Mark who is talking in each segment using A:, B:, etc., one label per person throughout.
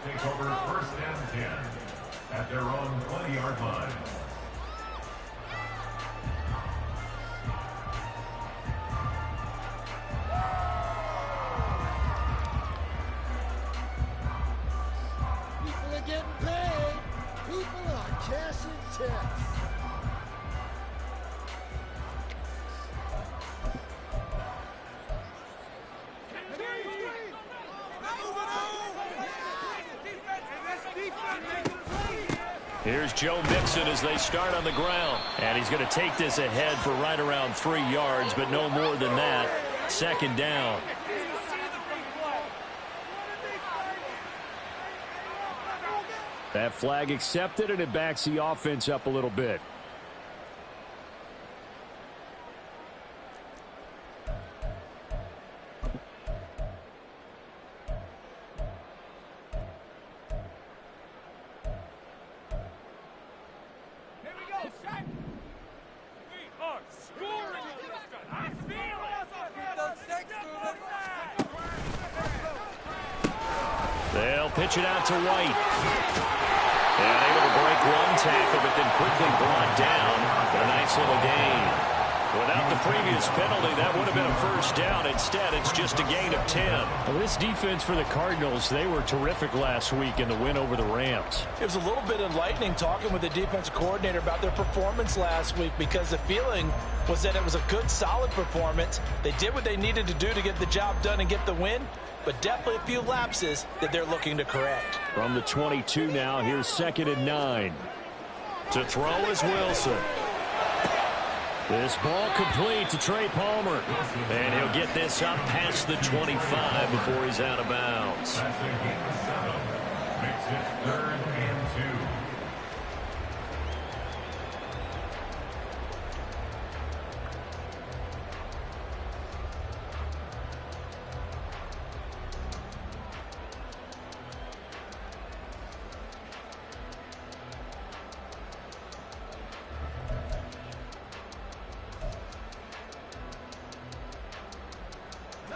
A: take over first and 10 at their own 20-yard line.
B: People are getting paid. People are cashing checks.
C: Here's Joe Mixon as they start on the ground. And he's going to take this ahead for right around 3 yards, but no more than that. Second down. That flag accepted, and it backs the offense up a little bit. They'll pitch it out to White. And able to break one tackle, but then quickly brought down. A nice little gain. Without the previous penalty, that would have been a first down. Instead, it's just a gain of 10. Well, this defense for the Cardinals, they were terrific last week in the win over the Rams.
D: It was a little bit enlightening talking with the defensive coordinator about their performance last week, because the feeling was that it was a good, solid performance. They did what they needed to do to get the job done and get the win, but definitely a few lapses that they're looking to correct.
C: From the 22 now, here's 2nd and 9. To throw is Wilson. This ball complete to Trey Palmer. And he'll get this up past the 25 before he's out of bounds.
A: Makes it 3rd and 2.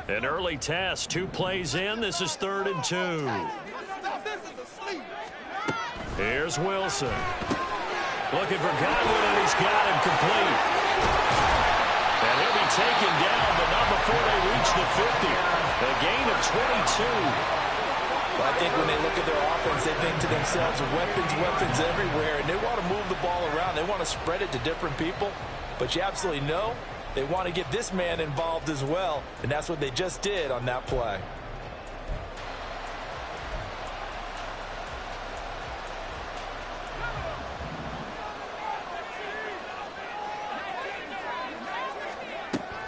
C: An early test, 2 plays in. This is 3rd and 2. Here's Wilson. Looking for Godwin, and he's got him complete. And he'll be taken down, but not before they reach the 50. A gain of 22.
D: Well, I think when they look at their offense, they think to themselves, weapons everywhere, and they want to move the ball around. They want to spread it to different people, but you absolutely know they want to get this man involved as well, and that's what they just did on that play.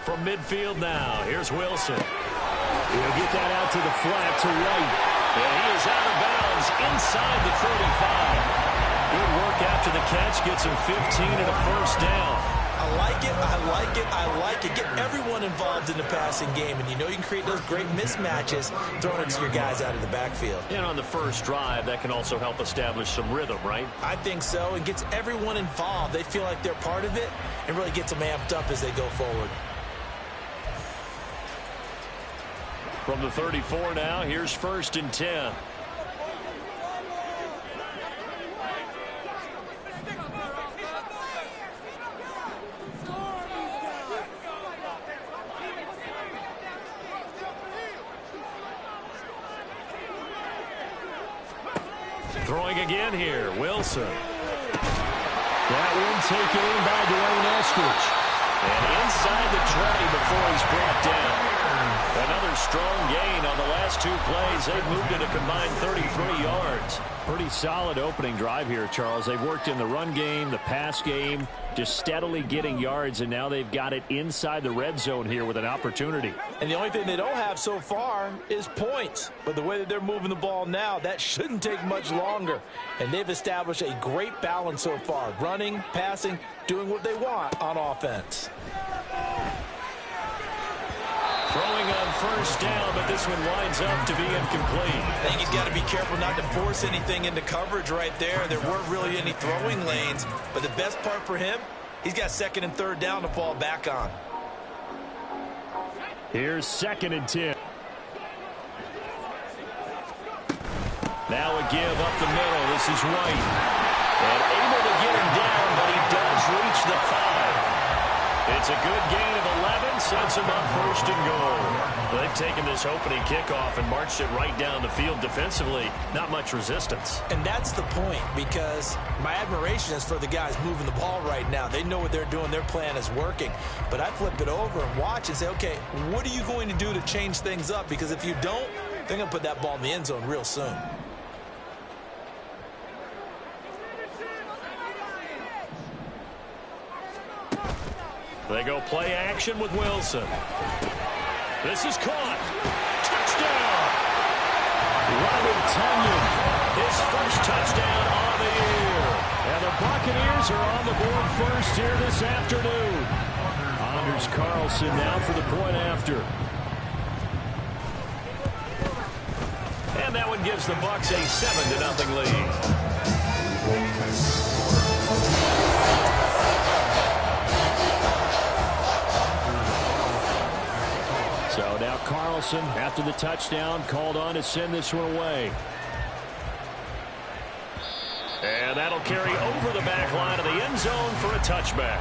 C: From midfield now, here's Wilson. He'll get that out to the flat to White. And he is out of bounds inside the 35. Good work after the catch, gets him 15 and a first down.
D: I like it, I like it, I like it. Get everyone involved in the passing game, and you know you can create those great mismatches throwing it to your guys out of the backfield.
C: And on the first drive, that can also help establish some rhythm, right?
D: I think so. It gets everyone involved. They feel like they're part of it, and really gets them amped up as they go forward.
C: From the 34 now, here's 1st and 10. Throwing again here, Wilson. That one taken in by Dwayne Eskridge. And inside the 20 before he's brought down. Another strong gain on the last 2 plays. They've moved it a combined 33 yards. Pretty solid opening drive here, Charles. They've worked in the run game, the pass game, just steadily getting yards, and now they've got it inside the red zone here with an opportunity.
D: And the only thing they don't have so far is points. But the way that they're moving the ball now, that shouldn't take much longer. And they've established a great balance so far. Running, passing, doing what they want on offense.
C: Throwing on first down, but this one winds up to be incomplete.
D: I think he's got to be careful not to force anything into coverage right there. There weren't really any throwing lanes, but the best part for him, he's got 2nd and 3rd down to fall back on.
C: Here's 2nd and 10. Now a give up the middle. This is White. And able to get him down, but he does reach the 5. It's a good gain of 11, sets him up first and goal. They've taken this opening kickoff and marched it right down the field defensively. Not much resistance.
D: And that's the point, because my admiration is for the guys moving the ball right now. They know what they're doing. Their plan is working. But I flip it over and watch and say, okay, what are you going to do to change things up? Because if you don't, they're going to put that ball in the end zone real soon.
C: They go play action with Wilson. This is caught. Touchdown! Robert Tonyan, his first touchdown on the year. And the Buccaneers are on the board first here this afternoon. Anders Carlson now for the point after. And that one gives the Bucs a 7-0 lead. So now Carlson, after the touchdown, called on to send this one away. And that'll carry over the back line of the end zone for a touchback.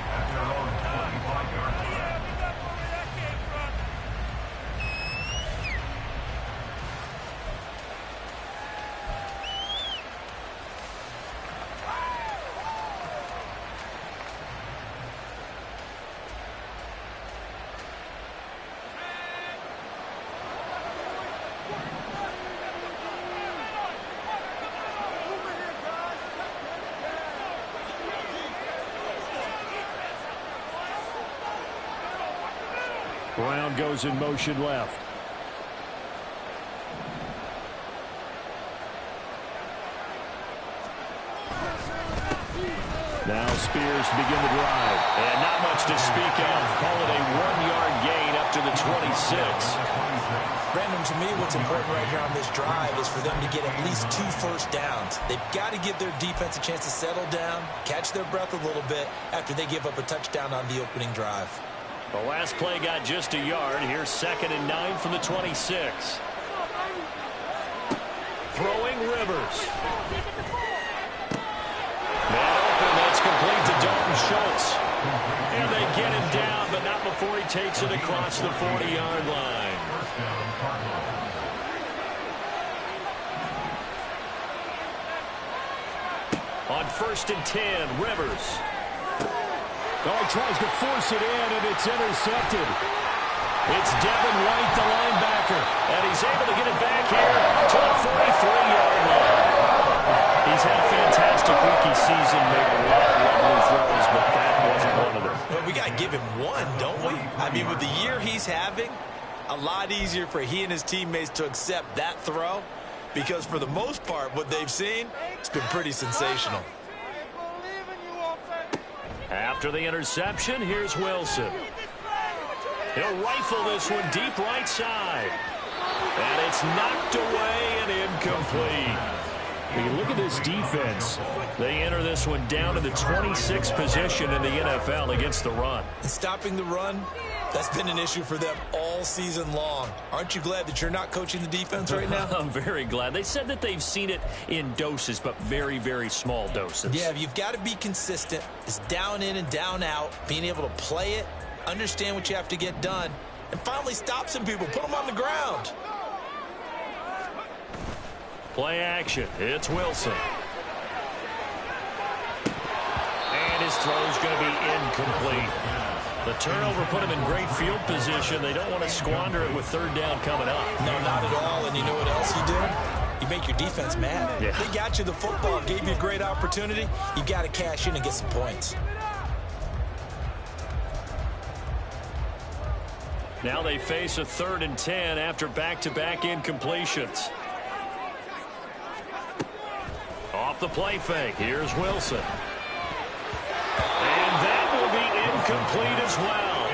C: Brown goes in motion left. Now Spears to begin the drive. And not much to speak of. Call it a 1-yard gain up to the 26.
D: Brandon, to me, what's important right here on this drive is for them to get at least 2 first downs. They've got to give their defense a chance to settle down, catch their breath a little bit after they give up a touchdown on the opening drive.
C: The last play got just a yard. Here's 2nd and 9 from the 26. Throwing Rivers. That open, that's complete to Dalton Schultz. And they get him down, but not before he takes it across the 40-yard line. On 1st and 10, Rivers.
E: Oh, he tries to force it in, and it's intercepted.
C: It's Devin White, the linebacker, and he's able to get it back here to the 43-yard line. He's had a fantastic rookie season, made a lot of lovely throws, but that wasn't one of them.
D: Well, we got to give him one, don't we? I mean, with the year he's having, a lot easier for he and his teammates to accept that throw, because for the most part, what they've seen, it's been pretty sensational.
C: After the interception, here's Wilson. He'll rifle this one deep right side. And it's knocked away and incomplete.
E: When you look at this defense,
C: they enter this one down to the 26th position in the NFL against the run.
D: And stopping the run, that's been an issue for them all season long. Aren't you glad that you're not coaching the defense right now?
C: I'm very glad. They said that they've seen it in doses, but very, very small doses.
D: Yeah, you've got to be consistent. It's down in and down out, being able to play it, understand what you have to get done, and finally stop some people, put them on the ground.
C: Play action. It's Wilson. And his throw's going to be incomplete. The turnover put him in great field position. They don't want to squander it with 3rd down coming up.
D: No, not at all. And you know what else you do? You make your defense mad.
C: Yeah.
D: They got you the football, gave you a great opportunity. You got to cash in and get some points.
C: Now they face a 3rd and 10 after back-to-back incompletions. Off the play fake. Here's Wilson. And that will be incomplete as well.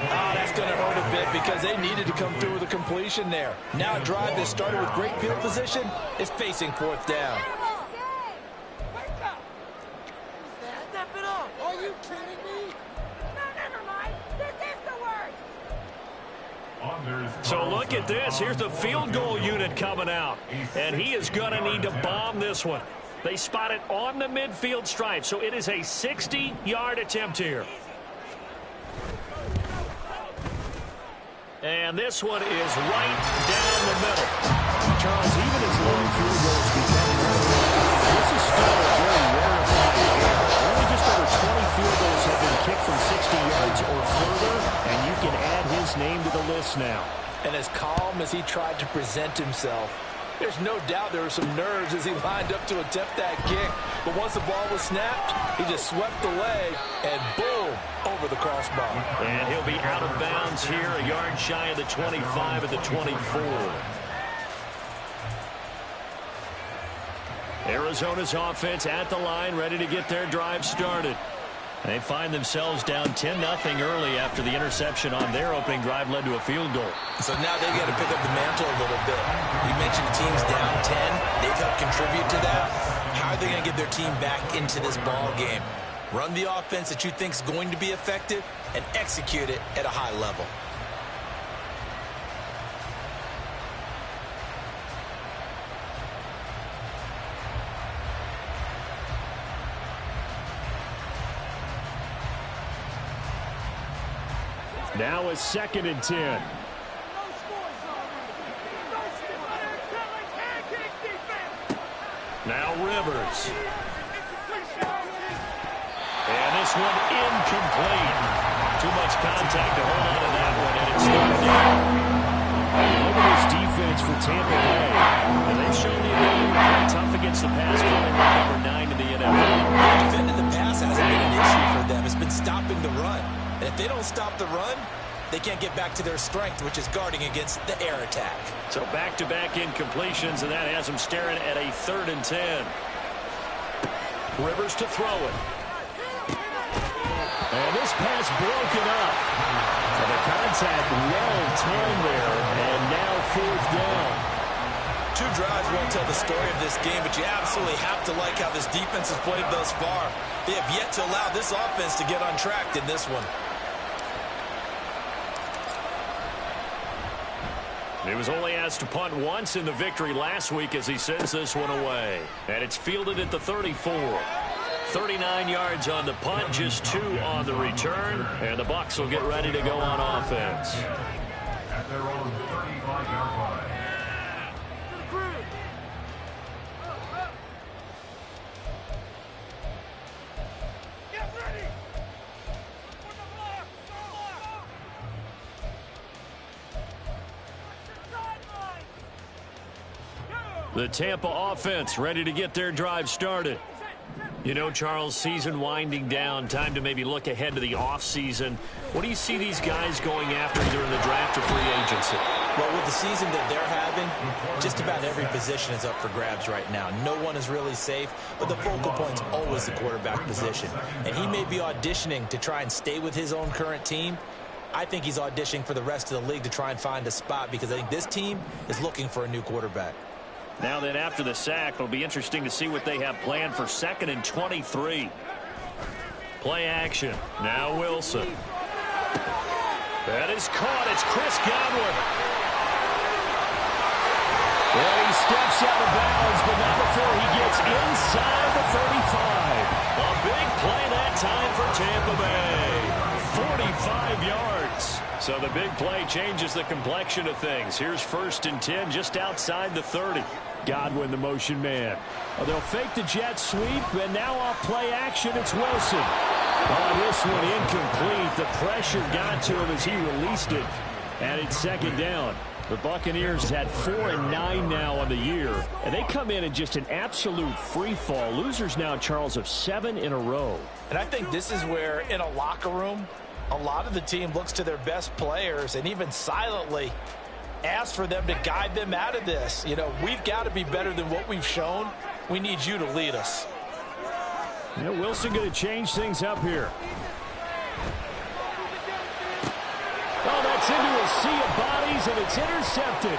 D: Oh, that's going to hurt a bit because they needed to come through with a completion there. Now a drive that started with great field position is facing 4th down.
B: Are you kidding me?
F: No, never mind. This is the worst.
C: So look at this. Here's the field goal unit coming out. And he is going to need to bomb this one. They spot it on the midfield stripe. So it is a 60-yard attempt here. And this one is right down the middle.
E: Charles, even as long field goals become more, this is still a very rarefied air. Only just over 20 field goals have been kicked from 60 yards or further, and you can add his name to the list now.
D: And as calm as he tried to present himself, there's no doubt there were some nerves as he lined up to attempt that kick. But once the ball was snapped, he just swept away and boom, over the crossbar.
C: And he'll be out of bounds here, a yard shy of the 25 at the 24. Arizona's offense at the line, ready to get their drive started. They find themselves down 10-0 early after the interception on their opening drive led to a field goal.
D: So now they've got to pick up the mantle a little bit. You mentioned the team's down 10. They've helped contribute to that. How are they going to get their team back into this ball game? Run the offense that you think is going to be effective and execute it at a high level.
E: Now a 2nd and 10.
C: Now Rivers. And this one incomplete. Too much contact to hold on to that one, and it's third down.
E: Look at this defense for Tampa Bay.
C: And they've shown the ability to play tough against the pass, running number 9 in the NFL.
D: Defending the pass hasn't been an issue for them. It's been stopping the run. And if they don't stop the run, they can't get back to their strength, which is guarding against the air attack.
C: So back-to-back incompletions, and that has them staring at a 3rd and 10. Rivers to throw it.
E: And this pass broken up. And the contact well timed there, and now 4th down.
D: 2 drives won't tell the story of this game, but you absolutely have to like how this defense has played thus far. They have yet to allow this offense to get untracked in this one.
C: He was only asked to punt once in the victory last week as he sends this one away. And it's fielded at the 34. 39 yards on the punt, just 2 on the return. And the Bucs will get ready to go on offense.
A: At their own 35-yard line.
C: The Tampa offense ready to get their drive started. You know, Charles, season winding down, time to maybe look ahead to the offseason. What do you see these guys going after either in the draft or free agency?
D: Well, with the season that they're having, just about every position is up for grabs right now. No one is really safe, but the focal point's always the quarterback position. And he may be auditioning to try and stay with his own current team. I think he's auditioning for the rest of the league to try and find a spot because I think this team is looking for a new quarterback.
C: Now then, after the sack, it'll be interesting to see what they have planned for 2nd and 23. Play action. Now Wilson. That is caught. It's Chris Godwin.
E: Well, he steps out of bounds, but not before he gets inside the 35.
C: A big play that time for Tampa Bay. 45 yards. So the big play changes the complexion of things. Here's 1st and 10 just outside the 30.
E: Godwin, the motion man. Oh, they'll fake the jet sweep, and now off play action, it's Wilson. Oh, this one incomplete. The pressure got to him as he released it. And it's 2nd down. The Buccaneers had 4-9 now on the year, and they come in just an absolute free fall. Losers now, Charles, of 7 in a row.
D: And I think this is where, in a locker room, a lot of the team looks to their best players and even silently asks for them to guide them out of this. You know, we've got to be better than what we've shown. We need you to lead us.
E: You know, Wilson going to change things up here. Oh, that's into a sea of bodies, throws, and it's intercepted.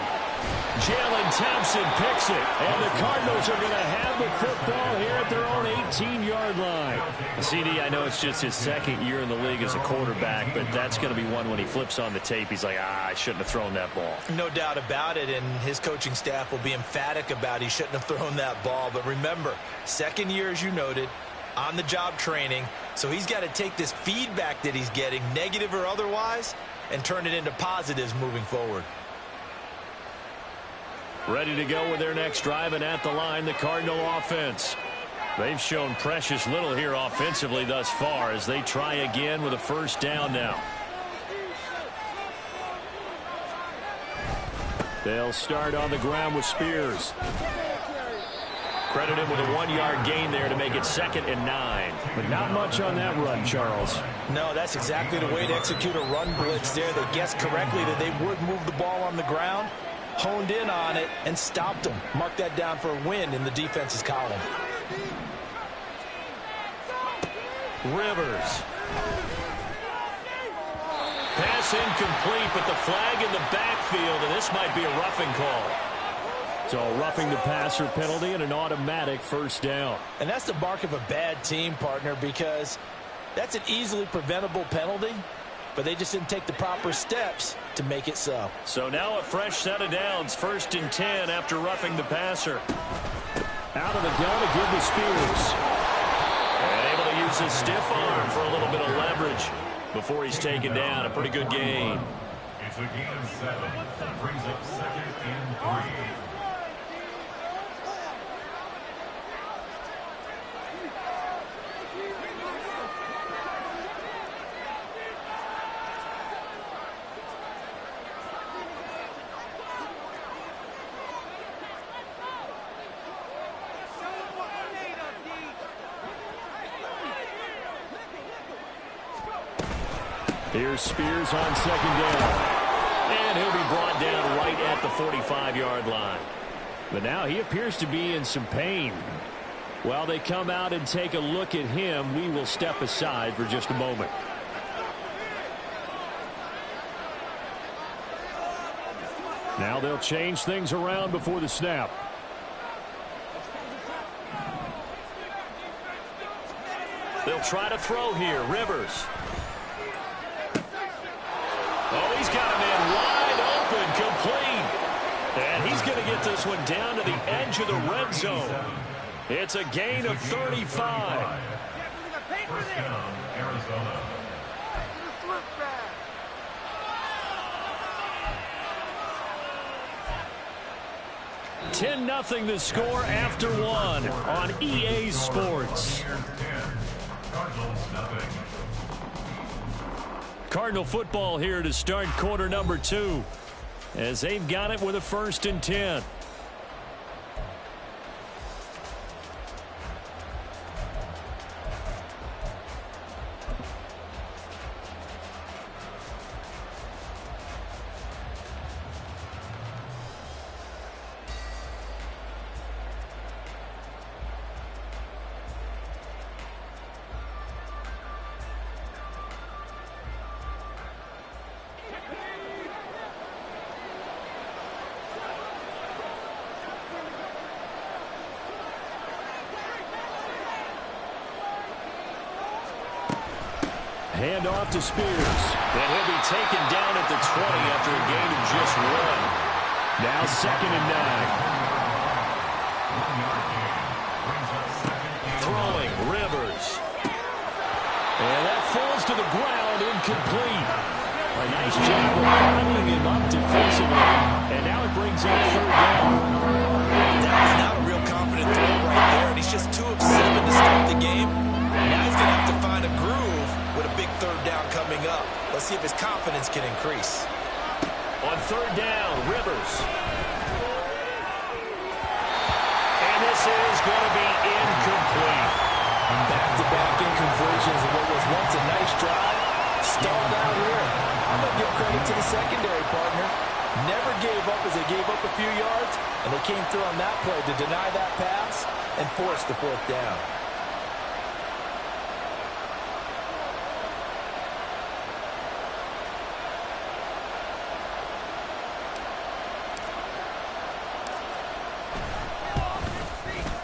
E: Jalen Thompson picks it, and the Cardinals are going to have the football here at their own 18-yard line.
C: CD, I know it's just his second year in the league as a quarterback, but that's going to be one when he flips on the tape. He's like, I shouldn't have thrown that ball.
D: No doubt about it, and his coaching staff will be emphatic about he shouldn't have thrown that ball. But remember, second year, as you noted, on-the-job training, so he's got to take this feedback that he's getting, negative or otherwise, and turn it into positives moving forward.
E: Ready to go with their next drive, and at the line, the Cardinal offense. They've shown precious little here offensively thus far as they try again with a first down now. They'll start on the ground with Spears. Credit him with a 1-yard gain there to make it 2nd and 9. But not much on that run, Charles.
D: No, that's exactly the way to execute a run blitz there. They guessed correctly that they would move the ball on the ground, honed in on it, and stopped them. Mark that down for a win in the defense's column.
E: Rivers. Pass incomplete, but the flag in the backfield, and this might be a roughing call. So roughing the passer penalty and an automatic first down.
D: And that's the mark of a bad team, partner, because that's an easily preventable penalty, but they just didn't take the proper steps to make it so.
E: So now a fresh set of downs, 1st and 10 after roughing the passer. Out of the gun to give to Spears. And able to use his stiff arm for a little bit of leverage before he's taken down. A pretty good gain.
A: It's a gain of 7. That brings up 2nd and 3.
E: Here's Spears on 2nd down. And he'll be brought down right at the 45-yard line. But now he appears to be in some pain. While they come out and take a look at him, we will step aside for just a moment. Now they'll change things around before the snap. They'll try to throw here. Rivers. Oh, he's got a man wide open, complete. And he's going to get this one down to the edge of the red zone. It's a gain of 35.
A: First down, Arizona.
E: 10-0 the score after 1 on EA Sports.
A: Cardinals nothing.
E: Cardinal football here to start quarter number 2 as they've got it with a 1st and 10. Hand off to Spears. And he'll be taken down at the 20 after a gain of just 1. Now 2nd and 9. Throwing, Rivers. And that falls to the ground, incomplete. A nice job of bottling him up defensively. And now it brings up 3rd down.
D: That was not a real confident throw right there, and he's just 2 of 7 to start the game. Now he's going to have to find a groove with a big 3rd down coming up. Let's see if his confidence can increase.
E: On 3rd down, Rivers. And this is going to be incomplete.
D: Back-to-back incompletions of what was once a nice drive. Stalled out here. I'm going to give credit to the secondary partner. Never gave up as they gave up a few yards, and they came through on that play to deny that pass and force the 4th down.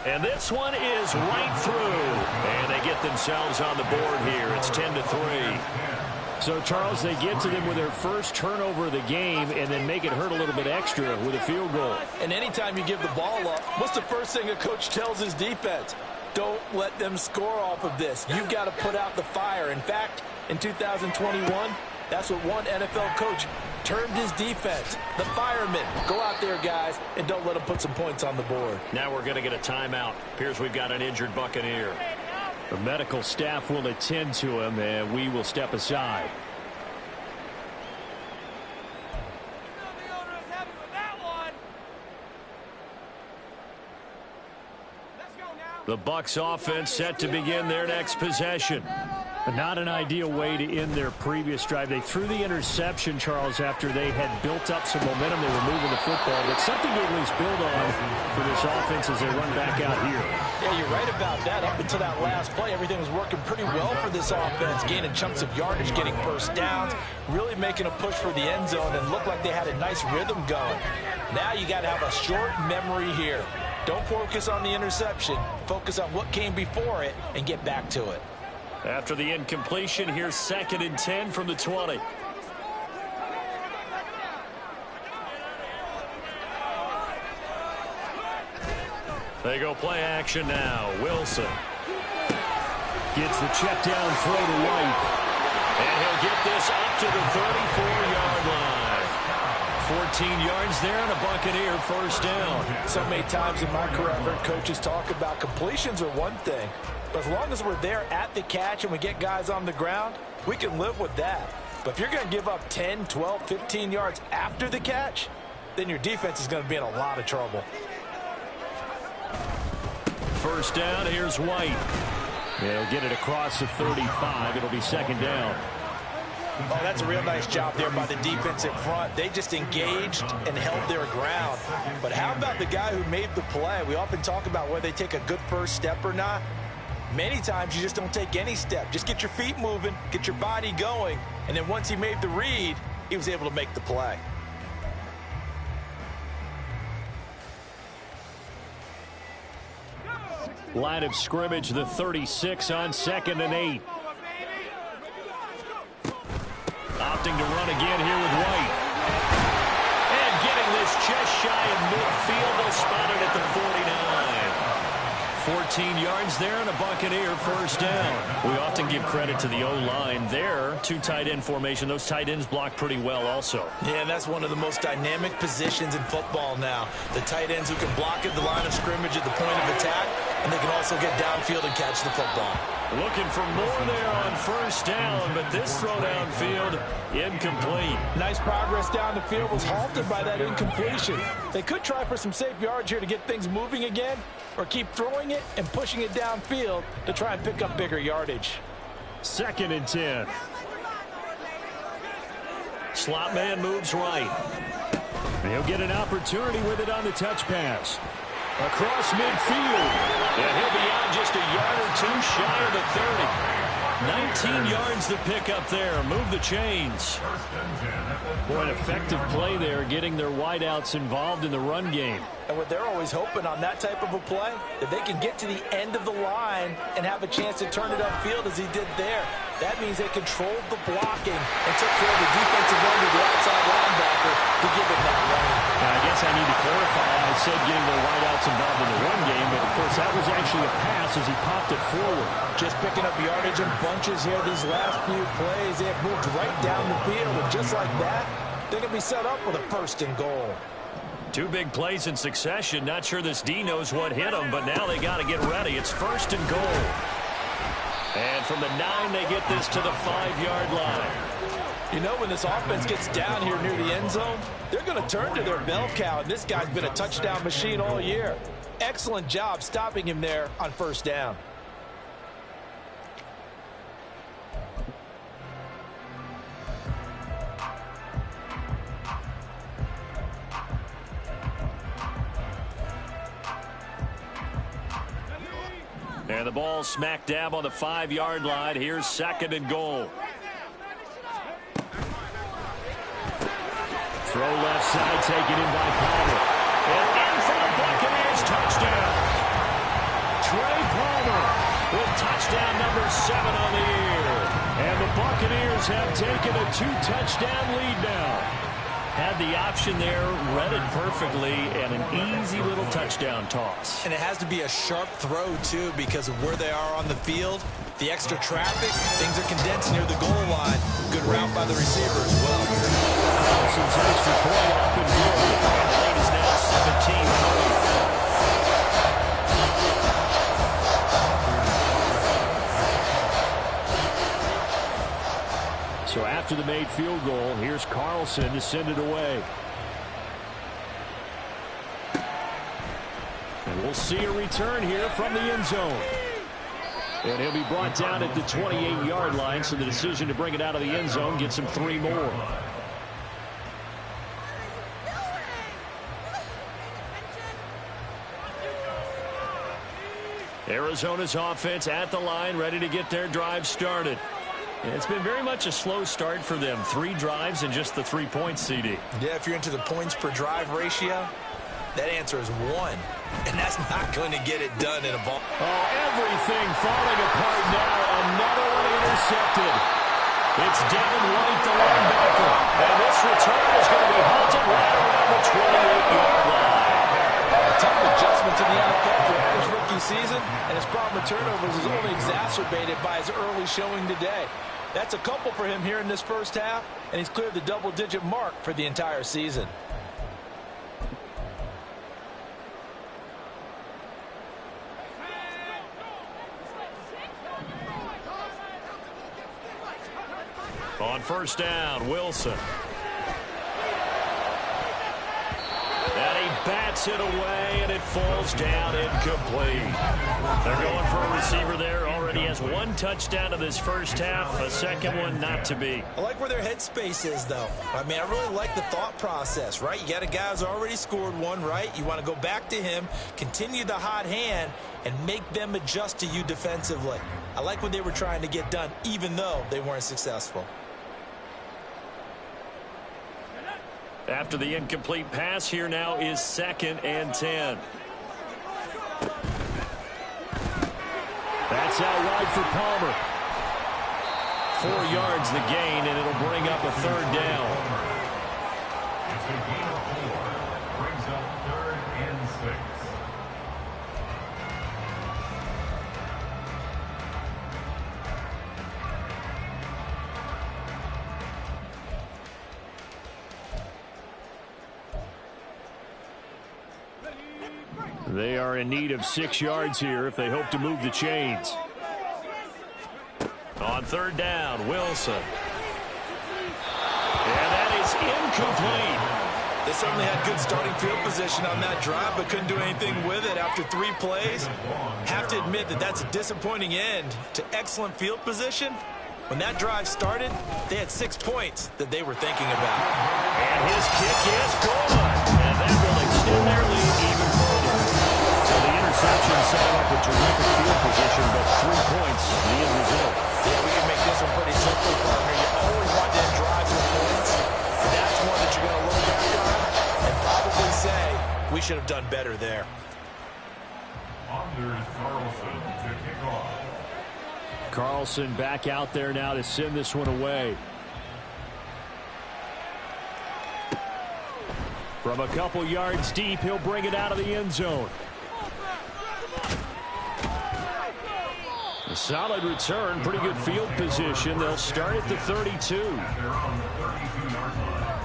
C: And this one is right through. And they get themselves on the board here. It's 10-3.
E: So, Charles, they get to them with their first turnover of the game and then make it hurt a little bit extra with a field goal.
D: And anytime you give the ball up, what's the first thing a coach tells his defense? Don't let them score off of this. You've got to put out the fire. In fact, in 2021, that's what one NFL coach termed his defense. The firemen. Go out there, guys, and don't let them put some points on the board.
C: Now we're going to get a timeout. Appears we've got an injured Buccaneer.
E: The medical staff will attend to him, and we will step aside. The Bucs offense set to begin their next possession. But not an ideal way to end their previous drive. They threw the interception, Charles, after they had built up some momentum. They were moving the football, but something to at least build on for this offense as they run back out here.
D: Yeah, you're right about that. Up until that last play, everything was working pretty well for this offense, gaining chunks of yardage, getting first downs, really making a push for the end zone, and looked like they had a nice rhythm going. Now you got to have a short memory here. Don't focus on the interception. Focus on what came before it and get back to it.
C: After the incompletion, here's 2nd and 10 from the 20. They go play action now. Wilson
E: gets the check down throw to White.
C: And he'll get this up to the 34-yard line. 14 yards there and a Buccaneer first down.
D: So many times in my career, I've heard coaches talk about completions are one thing. But as long as we're there at the catch and we get guys on the ground, we can live with that. But if you're going to give up 10, 12, 15 yards after the catch, then your defense is going to be in a lot of trouble.
C: First down, here's White.
E: They'll get it across the 35. It'll be 2nd down.
D: Oh, that's a real nice job there by the defense in front. They just engaged and held their ground. But how about the guy who made the play? We often talk about whether they take a good first step or not. Many times you just don't take any step. Just get your feet moving, get your body going, and then once he made the read, he was able to make the play.
E: Line of scrimmage, the 36 on 2nd and 8.
C: Opting to run again here with White. And getting this just shy of midfield. They'll spot it at the 49. 14 yards there and a Buccaneer first down. We often give credit to the O-line there. 2 tight end formation. Those tight ends block pretty well also.
D: Yeah, and that's one of the most dynamic positions in football now. The tight ends who can block at the line of scrimmage at the point of attack, and they can also get downfield and catch the football.
C: Looking for more there on first down, but this throw downfield incomplete.
D: Nice progress down the field was halted by that incompletion. They could try for some safe yards here to get things moving again, or keep throwing it and pushing it downfield to try and pick up bigger yardage.
E: 2nd and 10.
C: Slot man moves right.
E: He'll get an opportunity with it on the touch pass. Across midfield.
C: And he'll be out just a yard or 2 shy of the 30. 19 yards to pick up there. Move the chains.
E: Boy, an effective play there, getting their wideouts involved in the run game.
D: And what they're always hoping on that type of a play, that they can get to the end of the line and have a chance to turn it upfield as he did there. That means they controlled the blocking and took care of the defensive end of the outside linebacker to give it that lane.
E: Now, I guess I need to clarify. I said getting their wideouts involved in the run game, but of course that was actually a pass as he popped it forward.
D: Just picking up yardage in bunches here these last few plays. They have moved right down the field, and just like that, they're going to be set up with a 1st and goal.
C: 2 big plays in succession. Not sure this D knows what hit them, but now they got to get ready. It's 1st and goal. And from the 9, they get this to the 5-yard line.
D: You know, when this offense gets down here near the end zone, they're going to turn to their bell cow, and this guy's been a touchdown machine all year. Excellent job stopping him there on 1st down.
C: And the ball smack dab on the 5-yard line. Here's 2nd and goal.
E: Throw left side, taken in by Palmer.
C: And in for the Buccaneers touchdown.
E: Trey Palmer with touchdown number 7 on the year. And the Buccaneers have taken a 2-touchdown lead now. Had the option there, read it perfectly, and an easy little touchdown toss.
D: And it has to be a sharp throw, too, because of where they are on the field. The extra traffic, things are condensed near the goal line. Good route by the receiver as well.
E: Carlson's extra point up and good. And the lead is now 17-3. So after the made field goal, here's Carlson to send it away. And we'll see a return here from the end zone. And he'll be brought down at the 28-yard line, so the decision to bring it out of the end zone gets him 3 more. Arizona's offense at the line, ready to get their drive started. And it's been very much a slow start for them. 3 drives and just the 3 points, CD.
D: Yeah, if you're into the points per drive ratio, that answer is 1. And that's not going to get it done in a ball.
E: Oh, everything falling apart now. Another one intercepted. It's Devin White, the linebacker. And this return is going to be halted right around the 28-yard line.
D: A tough adjustment to the NFL throughout his rookie season, and his problem with turnovers is only exacerbated by his early showing today. That's a couple for him here in this first half, and he's cleared the double-digit mark for the entire season.
E: On first down, Wilson. And he bats it away, and it falls down incomplete. They're going for a receiver there. Already has 1 touchdown in this first half. A second one not to be.
D: I like where their headspace is, though. I mean, I really like the thought process, right? You got a guy who's already scored 1, right? You want to go back to him, continue the hot hand, and make them adjust to you defensively. I like what they were trying to get done, even though they weren't successful.
E: After the incomplete pass, here now is 2nd and 10. That's out wide for Palmer. 4 yards the gain, and it'll bring up a 3rd down.
A: It's a gain of 4. Brings up 3rd and 6.
E: They are in need of 6 yards here if they hope to move the chains. On 3rd down, Wilson. And that is incomplete.
D: They certainly had good starting field position on that drive, but couldn't do anything with it after 3 plays. Have to admit that that's a disappointing end to excellent field position. When that drive started, they had 6 points that they were thinking about.
E: And his kick is good. And that will extend their lead even further. So the interception setting up a terrific field position, but 3 points, the end result.
D: Yeah, we can make this one pretty simple, partner. You always want to drive some points. That's one that you're going to look back on and probably say, we should have done better there.
A: Anders Carlson to kick off.
E: Carlson back out there now to send this one away. From a couple yards deep, he'll bring it out of the end zone. A solid return, pretty good field position. They'll start at the 32.
A: They're on the 32-yard line.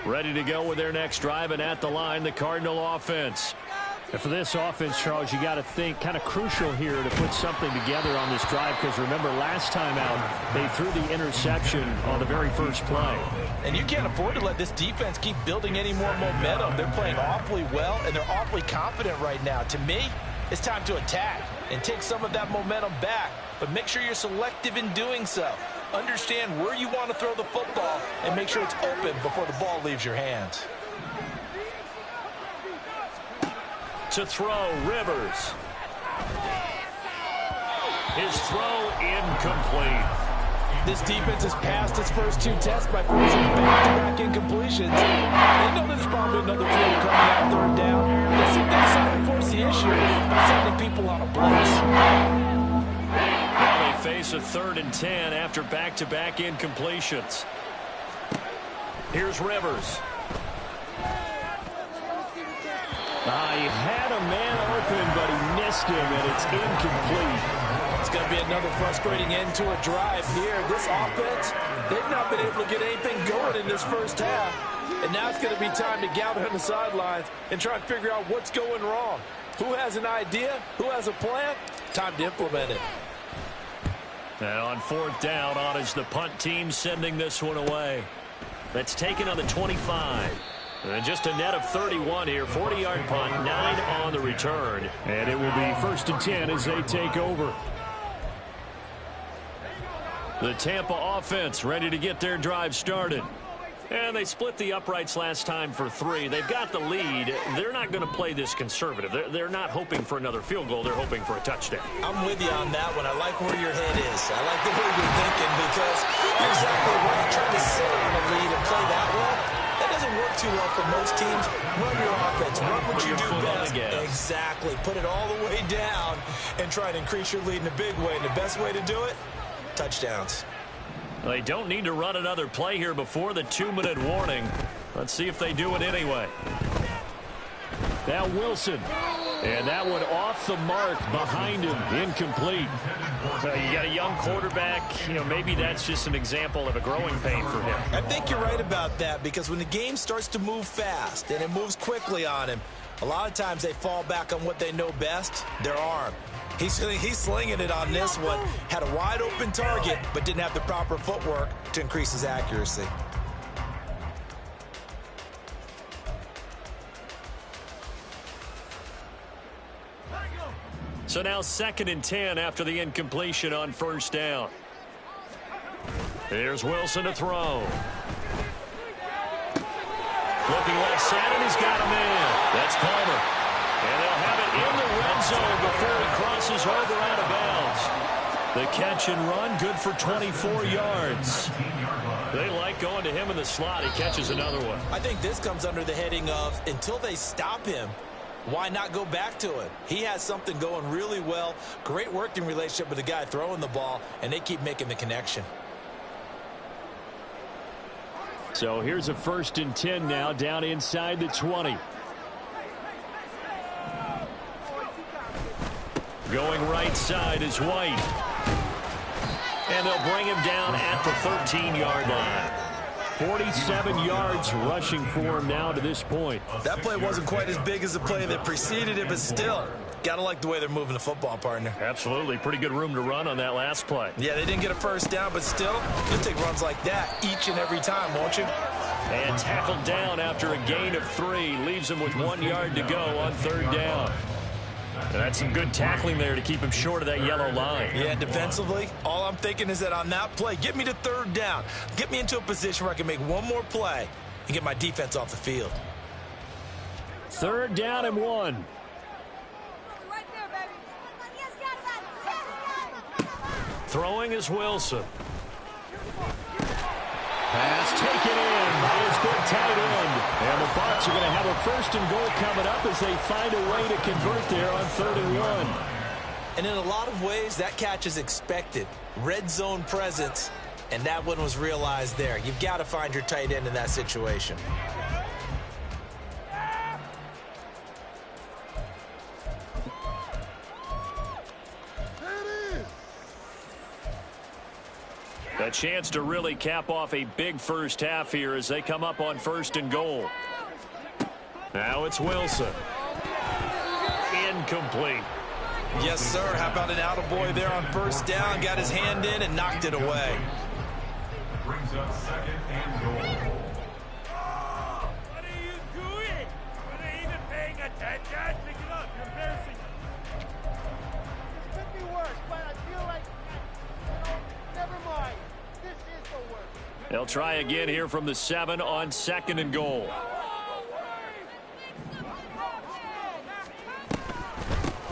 E: Ready to go with their next drive, and at the line, the Cardinal offense. And for this offense, Charles, you got to think kind of crucial here to put something together on this drive, because remember last time out they threw the interception on the very first play.
D: And you can't afford to let this defense keep building any more momentum. They're playing awfully well, and they're awfully confident right now. To me, it's time to attack and take some of that momentum back, but make sure you're selective in doing so. Understand where you want to throw the football and make sure it's open before the ball leaves your hands.
E: To throw, Rivers. His throw incomplete.
D: This defense has passed its first 2 tests by forcing back-to-back incompletions. They know there's probably another throw coming out 3rd down. Let's see if they decide to force the
C: place. Now they face a 3rd and 10 after back-to-back incompletions. Here's Rivers.
E: He had a man open, but he missed him, and it's incomplete.
D: It's going to be another frustrating end to a drive here. This offense, they've not been able to get anything going in this first half. And now it's going to be time to gather on the sidelines and try and figure out what's going wrong. Who has an idea? Who has a plan? Time to implement it.
C: Now on 4th down, on is the punt team sending this one away. That's taken on the 25. And just a net of 31 here. 40-yard punt, 9 on the return.
E: And it will be 1st and 10 as they take over.
C: The Tampa offense ready to get their drive started. And they split the uprights last time for 3. They've got the lead. They're not going to play this conservative. They're not hoping for another field goal. They're hoping for a touchdown.
D: I'm with you on that one. I like where your head is. I like the way you're thinking because you're exactly right. You're trying to sit on a lead and play that well. That doesn't work too well for most teams. Run your offense. Run what you do best. Exactly. Put it all the way down and try to increase your lead in a big way. And the best way to do it, touchdowns.
C: They don't need to run another play here before the 2-minute warning. Let's see if they do it anyway.
E: Now Wilson. And that one off the mark behind him. Incomplete.
C: You got a young quarterback. Maybe that's just an example of a growing pain for him.
D: I think you're right about that because when the game starts to move fast and it moves quickly on him, a lot of times they fall back on what they know best, their arm. He's slinging it on this one. Had a wide open target, but didn't have the proper footwork to increase his accuracy.
C: So now 2nd and 10 after the incompletion on 1st down. Here's Wilson to throw. Looking left side, and he's got him in. That's Palmer. And they'll have it in the red zone before he crosses over out of bounds. The catch and run, good for 24 yards. They like going to him in the slot. He catches another one.
D: I think this comes under the heading of until they stop him, why not go back to it? He has something going really well. Great working relationship with the guy throwing the ball, and they keep making the connection.
E: So here's a 1st and 10 now down inside the 20.
C: Going right side is White. And they'll bring him down at the 13-yard line.
E: 47 yards rushing for him now to this point.
D: That play wasn't quite as big as the play that preceded it, but still, got to like the way they're moving the football, partner.
C: Absolutely. Pretty good room to run on that last play.
D: Yeah, they didn't get a 1st down, but still, you'll take runs like that each and every time, won't you?
C: And tackled down after a gain of 3. Leaves him with 1 yard to go on 3rd down. And that's some good tackling there to keep him short of that yellow line.
D: Yeah, defensively, all I'm thinking is that on that play, get me to 3rd down. Get me into a position where I can make one more play and get my defense off the field.
E: 3rd down and 1.
C: Throwing is Wilson.
E: Pass taken in by his good tight end. And the Bucs are going to have a 1st and goal coming up as they find a way to convert there on 3rd and 1.
D: And in a lot of ways, that catch is expected. Red zone presence, and that one was realized there. You've got to find your tight end in that situation.
C: A chance to really cap off a big first half here as they come up on 1st and goal. Now it's Wilson. Incomplete.
D: Yes, sir. How about an attaboy there on 1st down? Got his hand in and knocked it away.
A: Brings up 2nd and goal.
F: What are you doing? Are they even paying attention? Pick it up. You're embarrassing.
B: It could be worse, but I feel like, never mind. This is the worst.
C: They'll try again here from the 7 on 2nd and goal.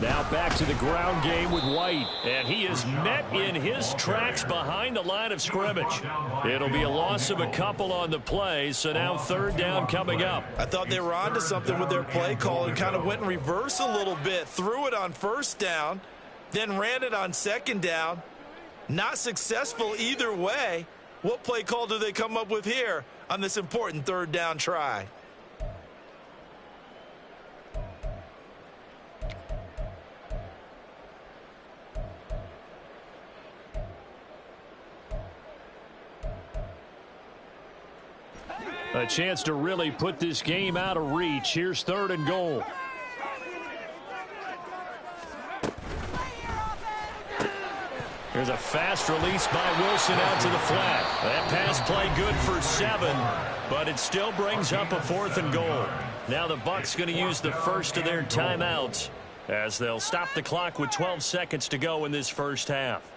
E: Now back to the ground game with White. And he is met in his tracks behind the line of scrimmage. It'll be a loss of a couple on the play, so now third down coming up.
D: I thought they were onto something with their play call and kind of went in reverse a little bit. Threw it on first down, then ran it on second down. Not successful either way. What play call do they come up with here on this important third down try?
E: A chance to really put this game out of reach. Here's third and goal. Here's a fast release by Wilson out to the flat. That pass play good for 7, but it still brings up a 4th and goal. Now the Bucs going to use the first of their timeouts as they'll stop the clock with 12 seconds to go in this first half.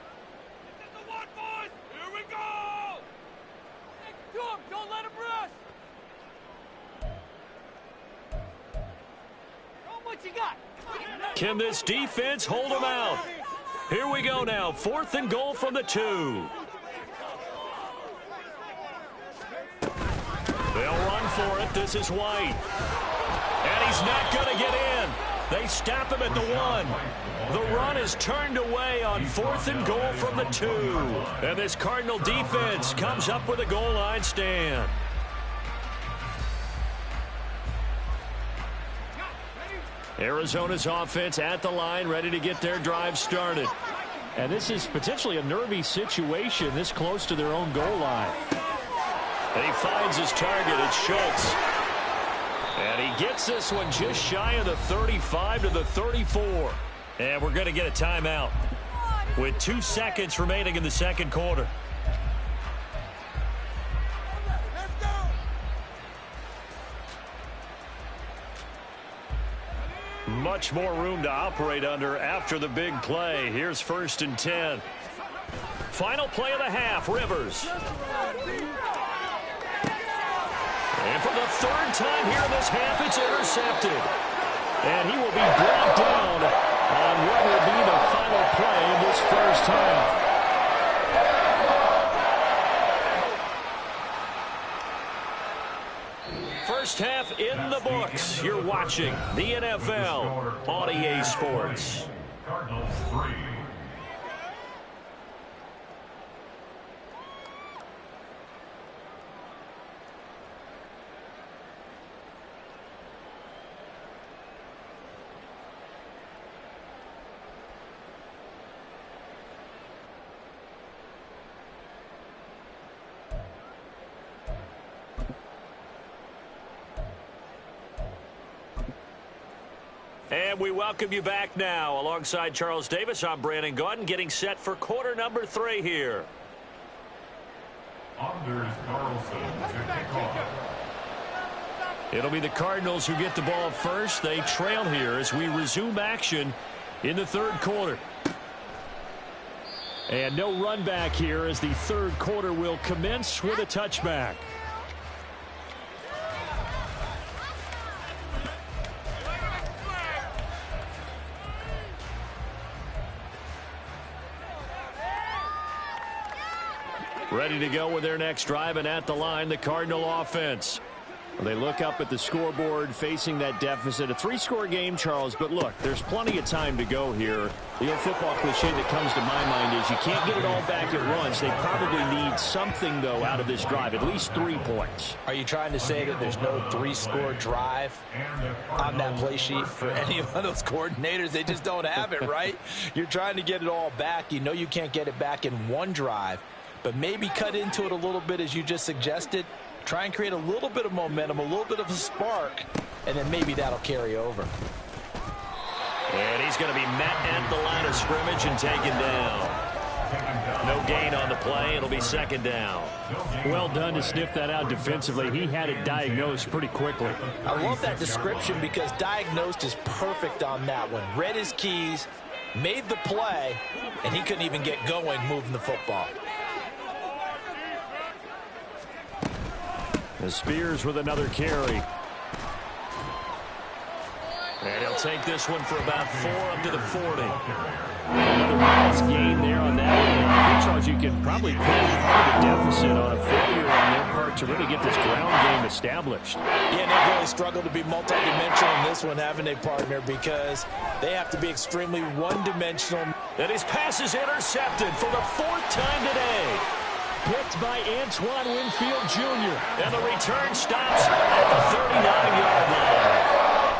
E: Can this defense hold them out? Here we go now. 4th and goal from the 2. They'll run for it. This is White. And he's not going to get in. They stop him at the 1. The run is turned away on 4th and goal from the 2. And this Cardinal defense comes up with a goal line stand. Arizona's offense at the line, ready to get their drive started. And this is potentially a nervy situation this close to their own goal line. And he finds his target. It's Schultz. And he gets this one just shy of the 35 to the 34. And we're going to get a timeout with 2 seconds remaining in the second quarter. Much more room to operate under after the big play. Here's 1st and 10. Final play of the half, Rivers. And for the 3rd time here in this half, it's intercepted. And he will be brought down on what will be the final play in this first half. First half in the books. You're watching the NFL on EA Sports.
A: Cardinals 3.
C: And we welcome you back now. Alongside Charles Davis, I'm Brandon Gaudin, getting set for quarter number 3 here.
A: Anders Carlson to kick off.
E: It'll be the Cardinals who get the ball first. They trail here as we resume action in the third quarter. And no run back here as the third quarter will commence with a touchback. Ready to go with their next drive, and at the line, the Cardinal offense. They look up at the scoreboard facing that deficit. A 3-score game, Charles, but look, there's plenty of time to go here. The old football cliche that comes to my mind is you can't get it all back at once. They probably need something, though, out of this drive, at least 3 points.
D: Are you trying to say that there's no 3-score drive on that play sheet for any of those coordinators? They just don't have it, right? You're trying to get it all back. You know you can't get it back in one drive, but maybe cut into it a little bit as you just suggested. Try and create a little bit of momentum, a little bit of a spark, and then maybe that'll carry over.
C: And he's going to be met at the line of scrimmage and taken down. No gain on the play. It'll be second down.
E: Well done to sniff that out defensively. He had it diagnosed pretty quickly.
D: I love that description because diagnosed is perfect on that one. Read his keys, made the play, and he couldn't even get going moving the football.
E: The Spears with another carry.
C: And he'll take this one for about 4 up to the 40. Another nice gain there on that one. And I think, Charles, you can probably put the deficit on a failure on their part to really get this ground game established.
D: Yeah, they really struggle to be multidimensional in this one, haven't they, partner? Because they have to be extremely one-dimensional.
C: And his pass is intercepted for the 4th time today.
E: Picked by Antoine Winfield Jr.
C: And the return stops at the 39-yard line.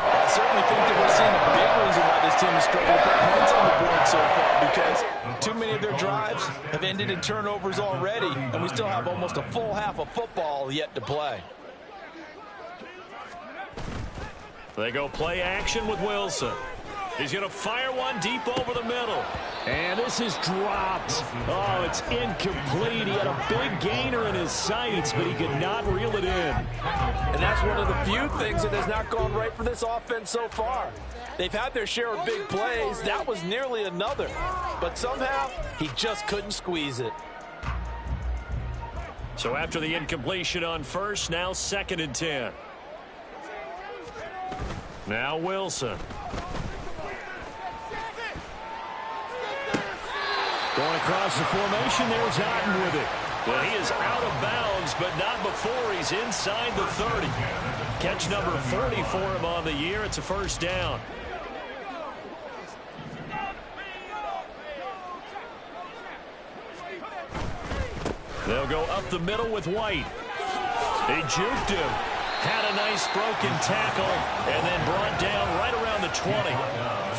D: I certainly think that we're seeing a big reason why this team is struggling to put points on the board so far, because too many of their drives have ended in turnovers already, and we still have almost a full half of football yet to play.
C: They go play action with Wilson. He's going to fire one deep over the middle.
E: And this is dropped. Oh, it's incomplete. He had a big gainer in his sights, but he could not reel it in.
D: And that's one of the few things that has not gone right for this offense so far. They've had their share of big plays. That was nearly another. But somehow, he just couldn't squeeze it.
C: So after the incompletion on first, now 2nd and 10. Now Wilson.
E: Going across the formation, there's Otten with it.
C: Well, he is out of bounds, but not before he's inside the 30. Catch number 40 for him on the year. It's a first down. They'll go up the middle with White. They juked him. Had a nice broken tackle and then brought down right around the 20.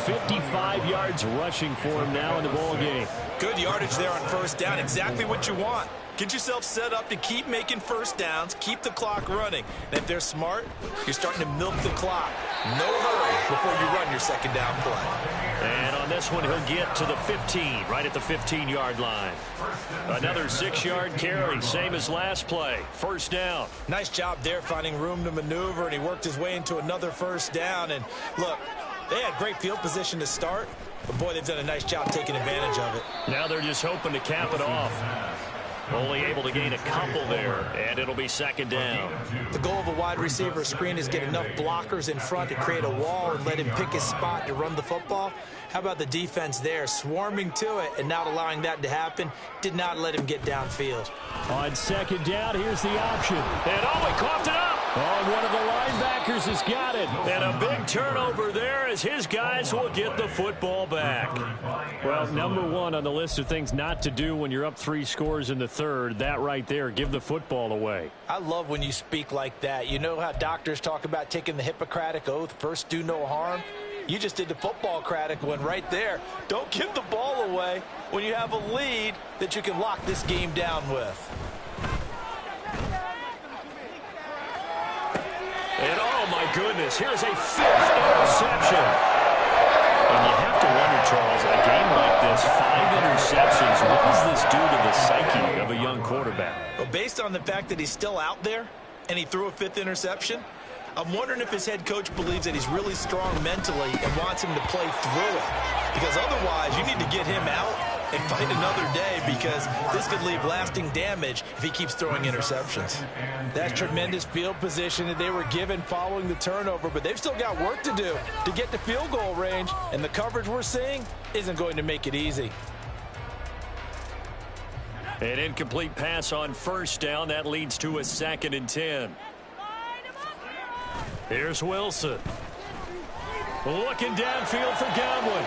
E: 55 yards rushing for him now in the ball game.
D: Good yardage there on first down. Exactly what you want. Get yourself set up to keep making first downs, keep the clock running. And if they're smart, you're starting to milk the clock. No hurry before you run your second down play.
C: And on this one, he'll get to the 15, right at the 15-yard line. Another 6-yard carry, same as last play. First down.
D: Nice job there finding room to maneuver, and he worked his way into another first down. And look, they had great field position to start, but boy, they've done a nice job taking advantage of it.
C: Now they're just hoping to cap it off. Only able to gain a couple there, and it'll be 2nd down.
D: The goal of a wide receiver screen is get enough blockers in front to create a wall and let him pick his spot to run the football. How about the defense there, swarming to it and not allowing that to happen? Did not let him get downfield.
E: On 2nd down, here's the option.
C: And he coughed it up.
E: Oh, one of the linebackers has got it.
C: And a big turnover there as his guys will get the football back.
E: Well, number 1 on the list of things not to do when you're up 3 scores in the 3rd. That right there, give the football away.
D: I love when you speak like that. You know how doctors talk about taking the Hippocratic Oath, first do no harm? You just did the football-cratic one right there. Don't give the ball away when you have a lead that you can lock this game down with.
C: And oh my goodness, here's a 5th interception. And you have to wonder, Charles, a game like this, 5 interceptions, what does this do to the psyche of a young quarterback?
D: Well, based on the fact that he's still out there and he threw a 5th interception, I'm wondering if his head coach believes that he's really strong mentally and wants him to play through it. Because otherwise, you need to get him out and fight another day, because this could leave lasting damage if he keeps throwing interceptions. That's tremendous field position that they were given following the turnover, but they've still got work to do to get to field goal range, and the coverage we're seeing isn't going to make it easy.
C: An incomplete pass on first down. That leads to a 2nd and 10. Here's Wilson. Looking downfield for Godwin.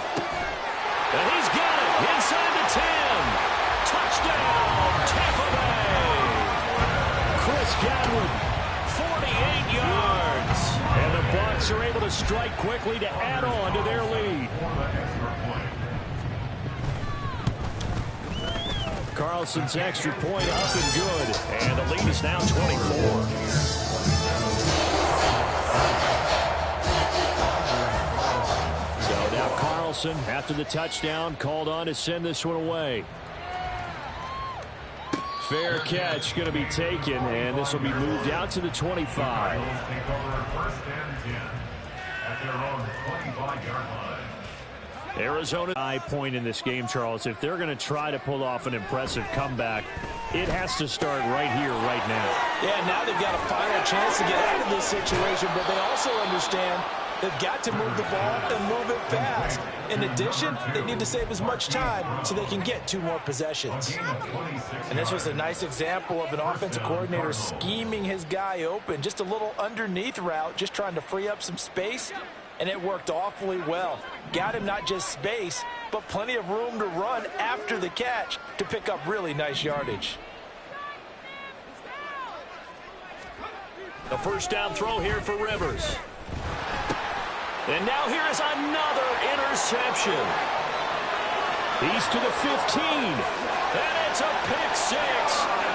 C: And he's got it inside the 10. Touchdown, Tampa Bay.
E: Chris Godwin,
C: 48 yards.
E: and the Bucs are able to strike quickly to add on to their lead. Carlson's extra point up and good.
C: And the lead is now 24.
E: Carlson, after the touchdown, called on to send this one away. Fair catch going to be taken, and this will be moved out to the 25. Arizona high point in this game, Charles. If they're going to try to pull off an impressive comeback, it has to start right here, right now.
D: Yeah, now they've got a final chance to get out of this situation, but they also understand They've got to move the ball and move it fast. In addition, they need to save as much time so they can get 2 more possessions. And this was a nice example of an offensive coordinator scheming his guy open. Just a little underneath route, just trying to free up some space, and it worked awfully well. Got him not just space, but plenty of room to run after the catch to pick up really nice yardage.
C: A first down throw here for Rivers. And now here is another interception. He's to the 15. And it's a pick 6.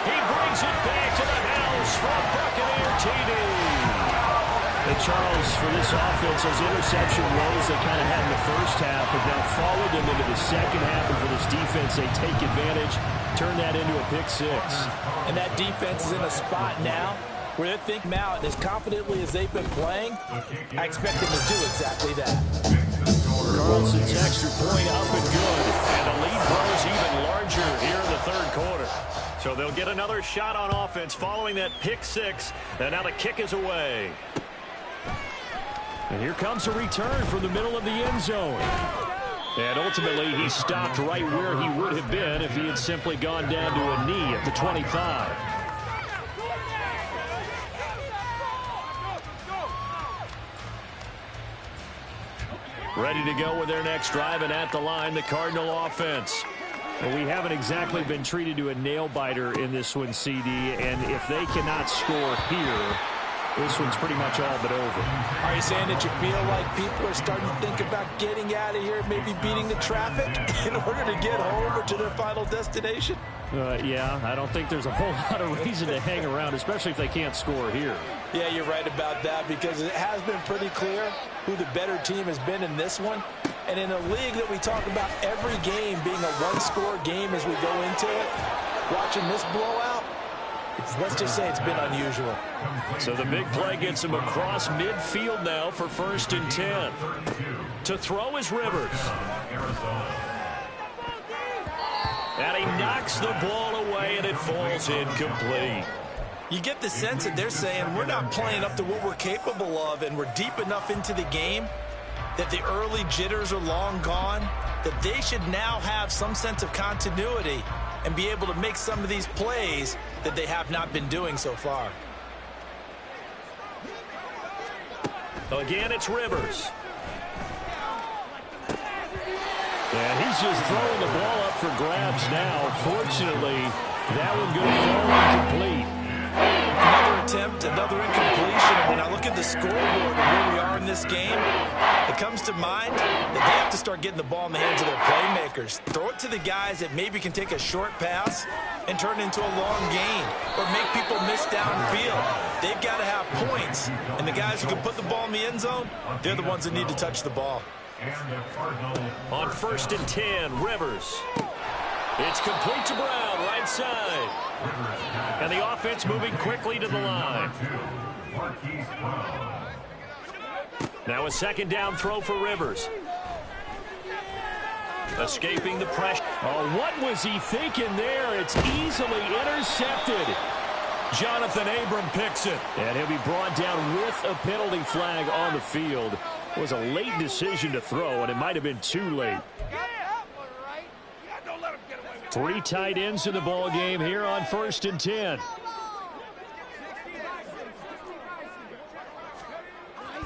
C: He brings it back to the house from Buccaneer TD. And Charles, for this offense, those interception woes they kind of had in the first half have now followed them into the second half. And for this defense, they take advantage, turn that into a pick 6.
D: And that defense is in a spot now where they think out as confidently as they've been playing. I expect them to do exactly that.
C: Carlson's extra point up and good. And the lead grows even larger here in the third quarter. So they'll get another shot on offense following that pick 6. And now the kick is away. And here comes a return from the middle of the end zone. And ultimately, he stopped right where he would have been if he had simply gone down to a knee at the 25. Ready to go with their next drive, and at the line, the Cardinal offense. Well, we haven't exactly been treated to a nail-biter in this one, CD, and if they cannot score here, this one's pretty much all but over.
D: Are you saying that you feel like people are starting to think about getting out of here, maybe beating the traffic in order to get home or to their final destination?
C: Yeah, I don't think there's a whole lot of reason to hang around, especially if they can't score here.
D: Yeah, you're right about that, because it has been pretty clear who the better team has been in this one. And in a league that we talk about every game being a one-score game as we go into it, watching this blowout, let's just say it's been unusual.
C: So the big play gets him across midfield now for 1st and 10. To throw is Rivers. And he knocks the ball away, and it falls incomplete.
D: You get the sense that they're saying we're not playing up to what we're capable of, and we're deep enough into the game that the early jitters are long gone, that they should now have some sense of continuity and be able to make some of these plays that they have not been doing so far.
C: Again, it's Rivers. And he's just throwing the ball up for grabs now. Fortunately, that one going to fall incomplete.
D: Another attempt, another incompletion. And when I look at the scoreboard and where we are in this game, it comes to mind that they have to start getting the ball in the hands of their playmakers. Throw it to the guys that maybe can take a short pass and turn it into a long gain or make people miss downfield. They've got to have points. And the guys who can put the ball in the end zone, they're the ones that need to touch the ball.
C: On 1st and 10, Rivers. It's complete to Brown, right side. And the offense moving quickly to the line. Now a 2nd down throw for Rivers. Escaping the pressure.
E: Oh, what was he thinking there? It's easily intercepted.
C: Jonathan Abram picks it.
E: And he'll be brought down with a penalty flag on the field. It was a late decision to throw, and it might have been too late. 3 tight ends in the ball game here on 1st and 10.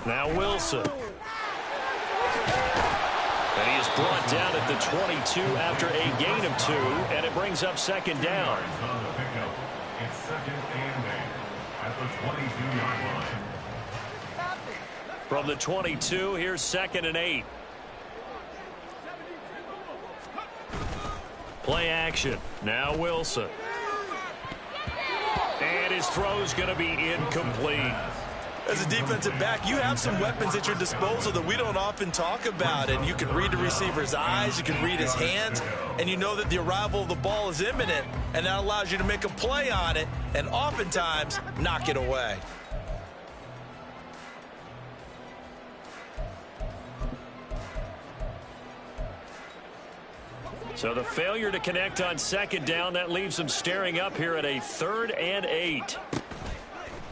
C: Now Wilson. And he is brought down at the 22 after a gain of 2, and it brings up 2nd down.
A: It's 2nd and 8 at the 22-yard line.
C: From the 22, here's 2nd and 8. Play action. Now Wilson. And his throw's going to be incomplete.
D: As a defensive back, you have some weapons at your disposal that we don't often talk about. And you can read the receiver's eyes, you can read his hands, and you know that the arrival of the ball is imminent. And that allows you to make a play on it and oftentimes knock it away.
C: So the failure to connect on 2nd down, that leaves them staring up here at a 3rd and 8.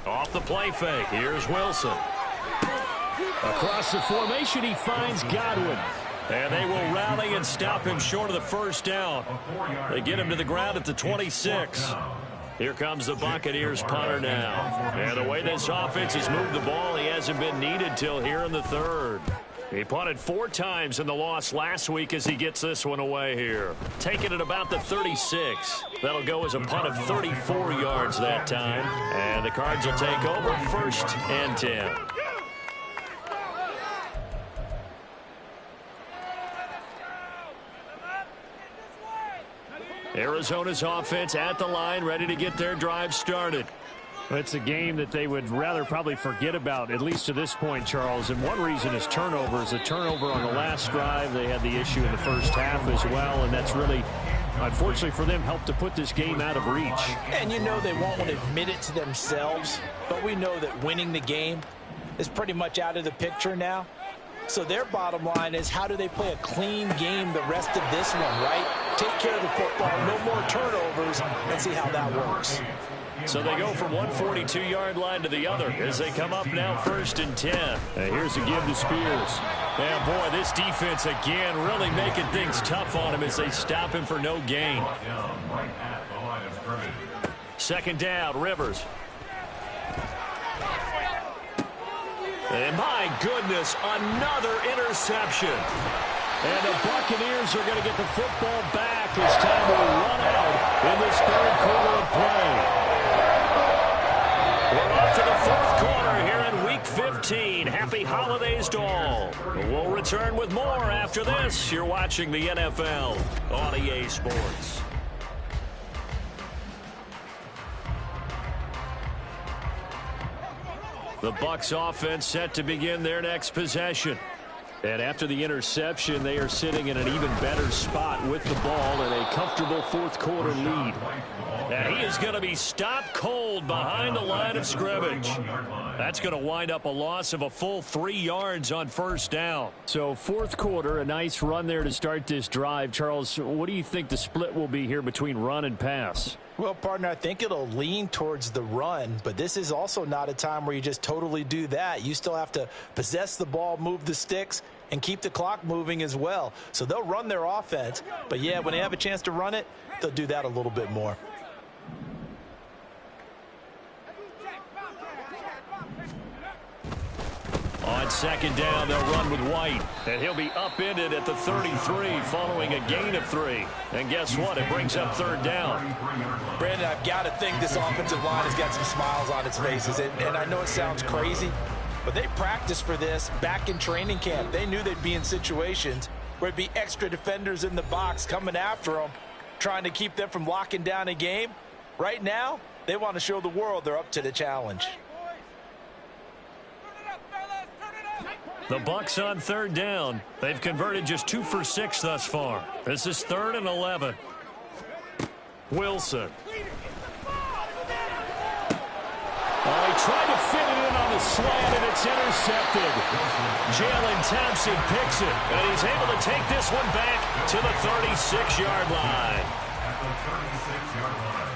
C: Off the play fake, here's Wilson.
E: Across the formation, he finds Godwin. And they will rally and stop him short of the first down. They get him to the ground at the 26. Here comes the Buccaneers punter now. And the way this offense has moved the ball, he hasn't been needed till here in the third. He punted 4 times in the loss last week as he gets this one away here. Taking it about the 36. That'll go as a punt of 34 yards that time. And the Cards will take over 1st and 10. Arizona's offense at the line, ready to get their drive started. It's a game that they would rather probably forget about, at least to this point, Charles. And one reason is turnovers. A turnover on the last drive. They had the issue in the first half as well, and that's really, unfortunately for them, helped to put this game out of reach.
D: And you know they won't want to admit it to themselves, but we know that winning the game is pretty much out of the picture now. So their bottom line is, how do they play a clean game the rest of this one, right? Take care of the football, no more turnovers, and see how that works.
E: So they go from one 42-yard line to the other as they come up now 1st and 10. And here's a give to Spears. And boy, this defense again really making things tough on him as they stop him for no gain. 2nd down, Rivers. And my goodness, another interception. And the Buccaneers are going to get the football back as time will run out in this 3rd quarter of play. We're off to the 4th quarter here in Week 15. Happy holidays to all. We'll return with more after this. You're watching the NFL on EA Sports. The Bucs offense set to begin their next possession. And after the interception, they are sitting in an even better spot with the ball in a comfortable 4th quarter lead. And he is going to be stopped cold behind the line of scrimmage. That's going to wind up a loss of a full 3 yards on 1st down. So 4th quarter, a nice run there to start this drive. Charles, what do you think the split will be here between run and pass?
D: Well, partner, I think it'll lean towards the run, but this is also not a time where you just totally do that. You still have to possess the ball, move the sticks, and keep the clock moving as well. So they'll run their offense, but yeah, when they have a chance to run it, they'll do that a little bit more.
E: On 2nd down, they'll run with White. And he'll be upended at the 33 following a gain of 3. And guess what? It brings up 3rd down.
D: Brandon, I've got to think this offensive line has got some smiles on its faces. And I know it sounds crazy, but they practiced for this back in training camp. They knew they'd be in situations where it'd be extra defenders in the box coming after them, trying to keep them from locking down a game. Right now, they want to show the world they're up to the challenge.
E: The Bucs on 3rd down. They've converted just 2 for 6 thus far. This is 3rd and 11. Wilson. Oh, he tried to fit it in on the slant, and it's intercepted. Jalen Thompson picks it, and he's able to take this one back to the 36-yard line.
A: At the 36-yard line.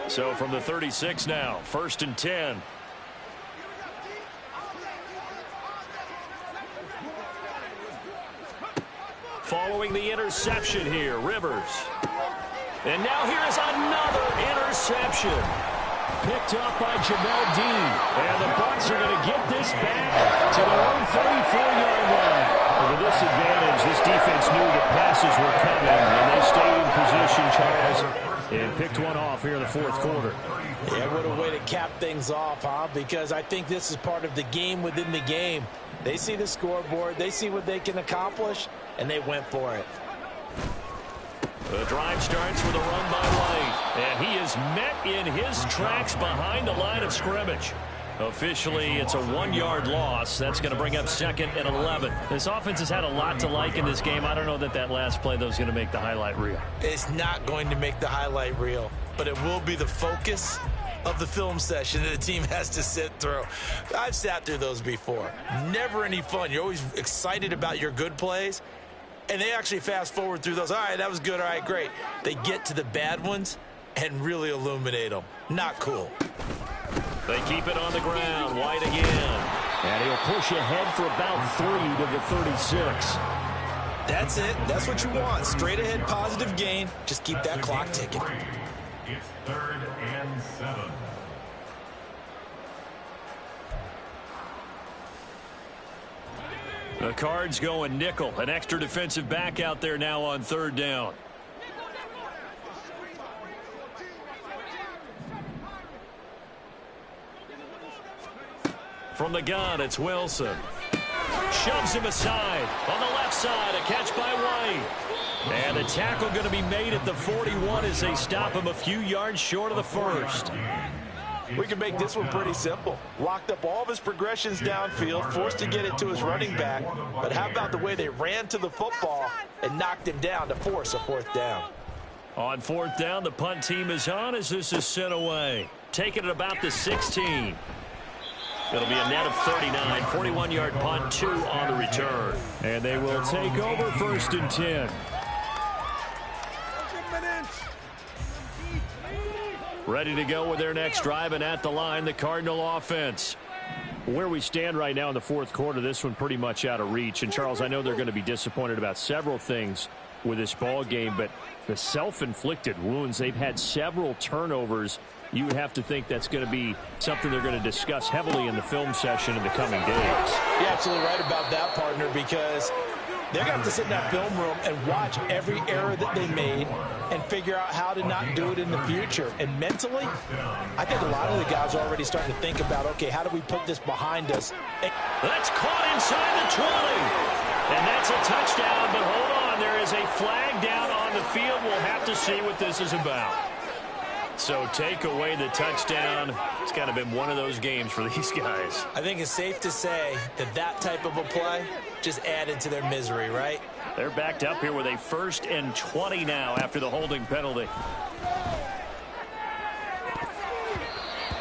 E: So from the 36 now, 1st and 10. Following the interception here, Rivers. And now here's another interception. Picked up by Jamel Dean. And the Bucs are going to get this back to their own 34-yard line. And with this advantage, this defense knew that passes were coming, and they stayed in position, Charles, and picked one off here in the 4th quarter.
D: Yeah, what a way to cap things off, huh? Because I think this is part of the game within the game. They see the scoreboard, they see what they can accomplish, and they went for it.
E: The drive starts with a run by White, and he is met in his tracks behind the line of scrimmage. Officially, it's a 1-yard loss. That's going to bring up 2nd and 11. This offense has had a lot to like in this game. I don't know that last play, though, is going to make the highlight reel.
D: It's not going to make the highlight reel, but it will be the focus of the film session that a team has to sit through. I've sat through those before. Never any fun. You're always excited about your good plays, and they actually fast forward through those. All right, that was good. All right, great. They get to the bad ones and really illuminate them. Not cool.
C: They keep it on the ground. White again.
E: And he'll push ahead for about 3 to the 36.
D: That's it. That's what you want. Straight ahead positive gain. Just keep that clock ticking.
A: It's 3rd and 7.
C: The Cards going nickel. An extra defensive back out there now on 3rd down. From the gun, it's Wilson. Shoves him aside. On the left side, a catch by White. And the tackle going to be made at the 41 as they stop him a few yards short of the first.
D: We can make this one pretty simple. Locked up all of his progressions downfield, forced to get it to his running back. But how about the way they ran to the football and knocked him down to force a 4th down?
C: On 4th down, the punt team is on as this is sent away. Taking it about the 16. It'll be a net of 39, 41-yard punt, 2 on the return.
E: And they will take over 1st and 10.
C: Ready to go with their next drive, and at the line, the Cardinal offense.
E: Where we stand right now in the 4th quarter, this one pretty much out of reach. And, Charles, I know they're going to be disappointed about several things with this ball game, but the self-inflicted wounds, they've had several turnovers. You would have to think that's going to be something they're going to discuss heavily in the film session in the coming days.
D: You're absolutely right about that, partner, because they're going to have to sit in that film room and watch every error that they made and figure out how to not do it in the future. And mentally, I think a lot of the guys are already starting to think about, okay, how do we put this behind us?
C: That's caught inside the 20. And that's a touchdown, but hold on. There is a flag down on the field. We'll have to see what this is about. So take away the touchdown. It's kind of been one of those games for these guys.
D: I think it's safe to say that that type of a play just added to their misery, right?
C: They're backed up here with a 1st and 20 now after the holding penalty.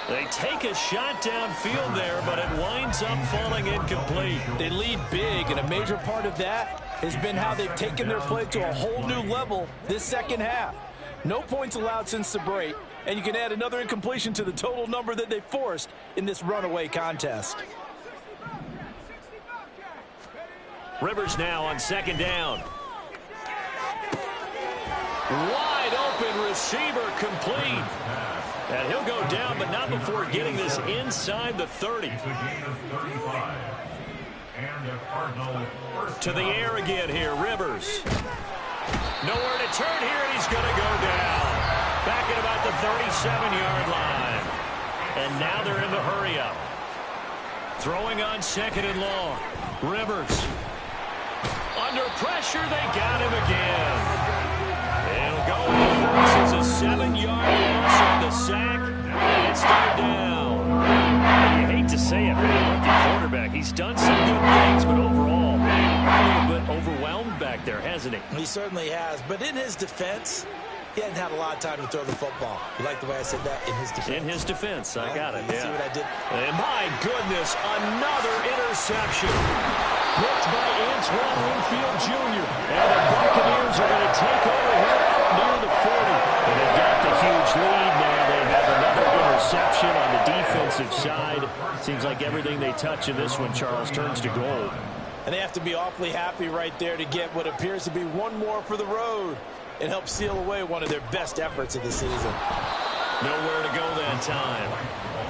C: They take a shot downfield there, but it winds up falling incomplete.
D: They lead big, and a major part of that has been how they've taken their play to a whole new level this second half. No points allowed since the break, and you can add another incompletion to the total number that they forced in this runaway contest.
C: Rivers now on 2nd down. Wide open receiver complete. And he'll go down, but not before getting this inside the 30. To the air again here, Rivers. Nowhere to turn here, and he's going to go down. Back at about the 37-yard line. And now they're in the hurry up. Throwing on 2nd and long. Rivers. Under pressure, they got him again. It'll go in. This is a 7-yard loss on the sack, and it's 3rd down. You hate to say it, but the quarterback, he's done some good things, but overall, a little bit overwhelmed back there, hasn't he?
D: He certainly has, but in his defense, he hadn't had a lot of time to throw the football. You like the way I said that? In his defense.
C: In his defense, I got it,
D: You see
C: yeah.
D: what I did?
C: And my goodness, another interception. Blocked by Antoine Winfield Jr. And the Buccaneers are going to take over here up near the 40. And they've got the huge lead now. They have another interception on the defensive side. Seems like everything they touch in this one, Charles, turns to gold.
D: And they have to be awfully happy right there to get what appears to be one more for the road and help seal away one of their best efforts of the season.
C: Nowhere to go that time.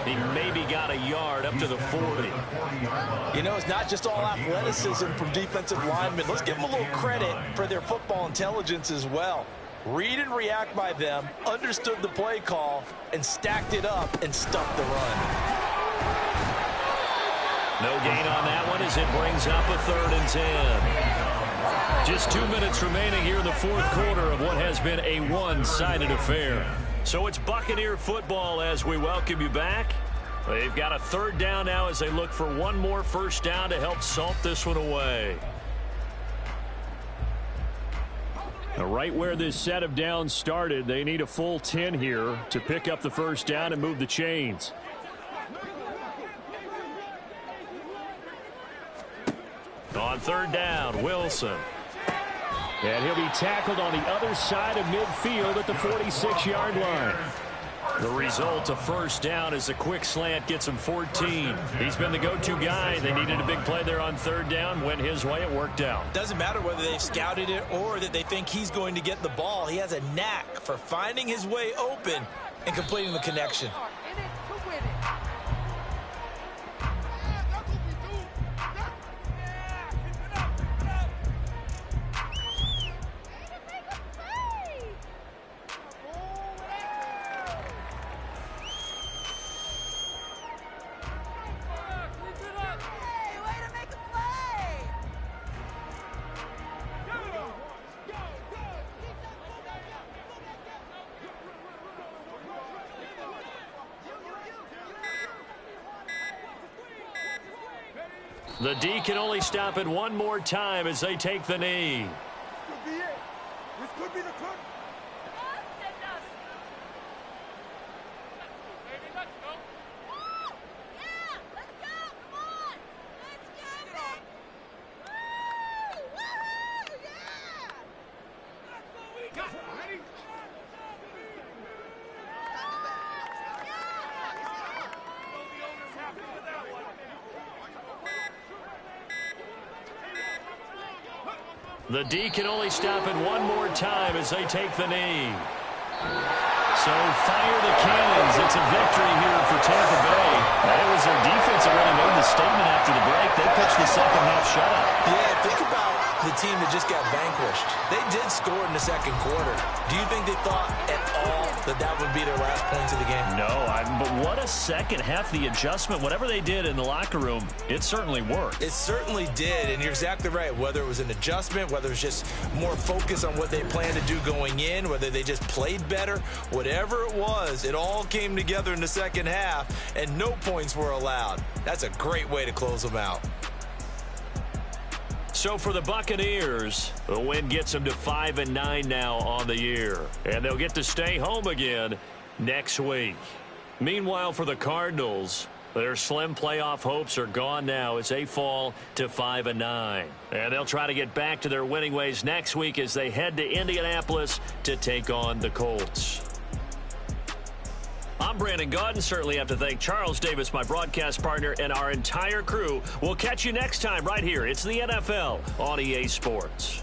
C: He maybe got a yard up to the 40.
D: You know, it's not just all athleticism from defensive linemen. Let's give them a little credit for their football intelligence as well. Read and react by them, understood the play call, and stacked it up and stuffed the run.
C: No gain on that one as it brings up a 3rd and 10. Just 2 minutes remaining here in the 4th quarter of what has been a one-sided affair. So it's Buccaneer football as we welcome you back. They've got a 3rd down now as they look for one more 1st down to help salt this one away.
E: Now, right where this set of downs started, they need a full 10 here to pick up the first down and move the chains. On third down, Wilson. And he'll be tackled on the other side of midfield at the 46-yard line. The result, a first down, as a quick slant gets him 14. He's been the go-to guy. They needed a big play there on third down. Went his way. It worked out.
D: Doesn't matter whether they've scouted it or that they think he's going to get the ball. He has a knack for finding his way open and completing the connection.
B: In it to win it.
C: The D can only stop it one more time as they take the knee.
F: This could be it. This could be the cut.
C: The D can only stop it one more time as they take the knee. So fire the cannons. It's a victory here for Tampa Bay. It was their defense that really made the statement after the break. They pitched the second half shutout.
D: Yeah, think about the team that just got vanquished. They did score in the second quarter. Do you think they thought at all that that would be their last points of the game?
C: No, but what a second half. The adjustment, whatever they did in the locker room, it certainly worked.
D: It certainly did, and you're exactly right. Whether it was an adjustment, whether it's just more focus on what they planned to do going in, whether they just played better, whatever it was, it all came together in the second half, and no points were allowed. That's a great way to close them out.
C: So for the Buccaneers, the win gets them to 5-9 now on the year. And they'll get to stay home again next week. Meanwhile, for the Cardinals, their slim playoff hopes are gone now as they fall to 5-9. And they'll try to get back to their winning ways next week as they head to Indianapolis to take on the Colts. I'm Brandon Gaudin. Certainly have to thank Charles Davis, my broadcast partner, and our entire crew. We'll catch you next time right here. It's the NFL on EA Sports.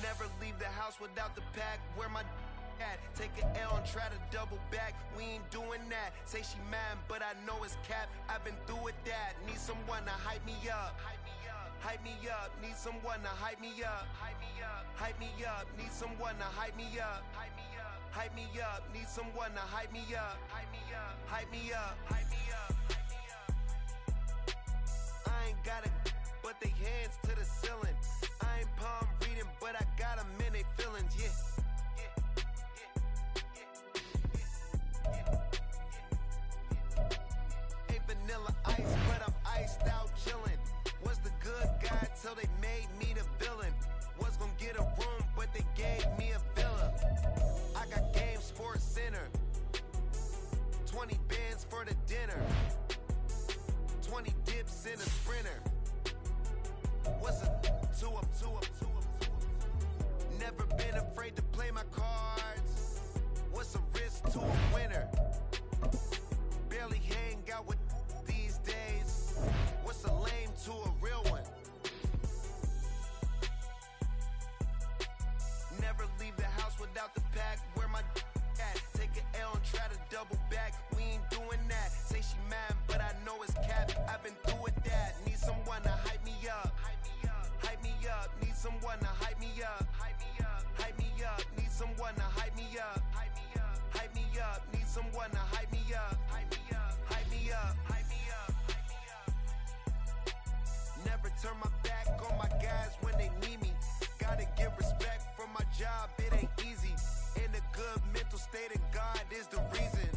G: Never leave the house without the pack. Where my at? Take an L and try to double back. We ain't doing that. Say she mad, but I know it's cap. I've been through with that. Need someone to hype me up. Hype me up. hype me up. Need someone to hype me up. Hype me up. Hype me up. Need someone to hype me up. Hype me up. Hype me up. Need someone to hype me up. Hype me up. Hype me up. Hype me up. I ain't got it, but they hands to the ceiling. I ain't palm reading, but I got them in they feelings. Yeah. Ain't vanilla ice, but I'm iced out chillin'. Was the good guy till they made me the villain. Was gonna get a room, but they gave me a villa. I got Game Sports Center. 20 bands for the dinner. 20 dips in a sprinter. What's a 2 up, 2 up, 2 up, 2 up? Never been afraid to play my cards. What's a risk to a winner? Barely hang out with these days. What's a lame to a real one? Never leave the house without the pack. Where my at? Take an L and try to double back. We ain't doing that. Say she mad, but I know it's cap. I've been through with that. Need someone to hype me up. Hype me up. Hype me up. Need someone to hype me up. Hype me up. Hype me up. Need someone to hype me up. Hype me up. Hype me up. Need someone to hype me up. Hype me up. Hype me up. Hype me up. Hype me up. Never turn my back on my guys when they need me. Gotta give respect for my job. It ain't easy. In a good mental state of God is the reason.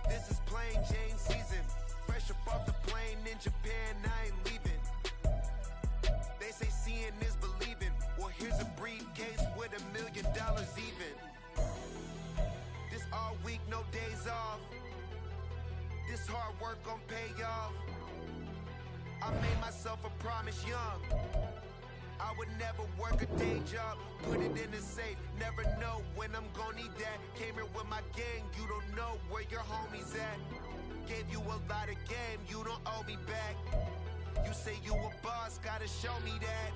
G: This is plain Jane season. Fresh up off the plane in Japan, I ain't leaving. They say seeing is believing. Well, here's a briefcase with $1 million even. This all week, no days off. This hard work gon' pay off. I made myself a promise young. I would never work a day job, put it in the safe. Never know when I'm gon' need that. Came here with my gang, you don't know where your homies at. Gave you a lot of game, you don't owe me back. You say you a boss, gotta show me that.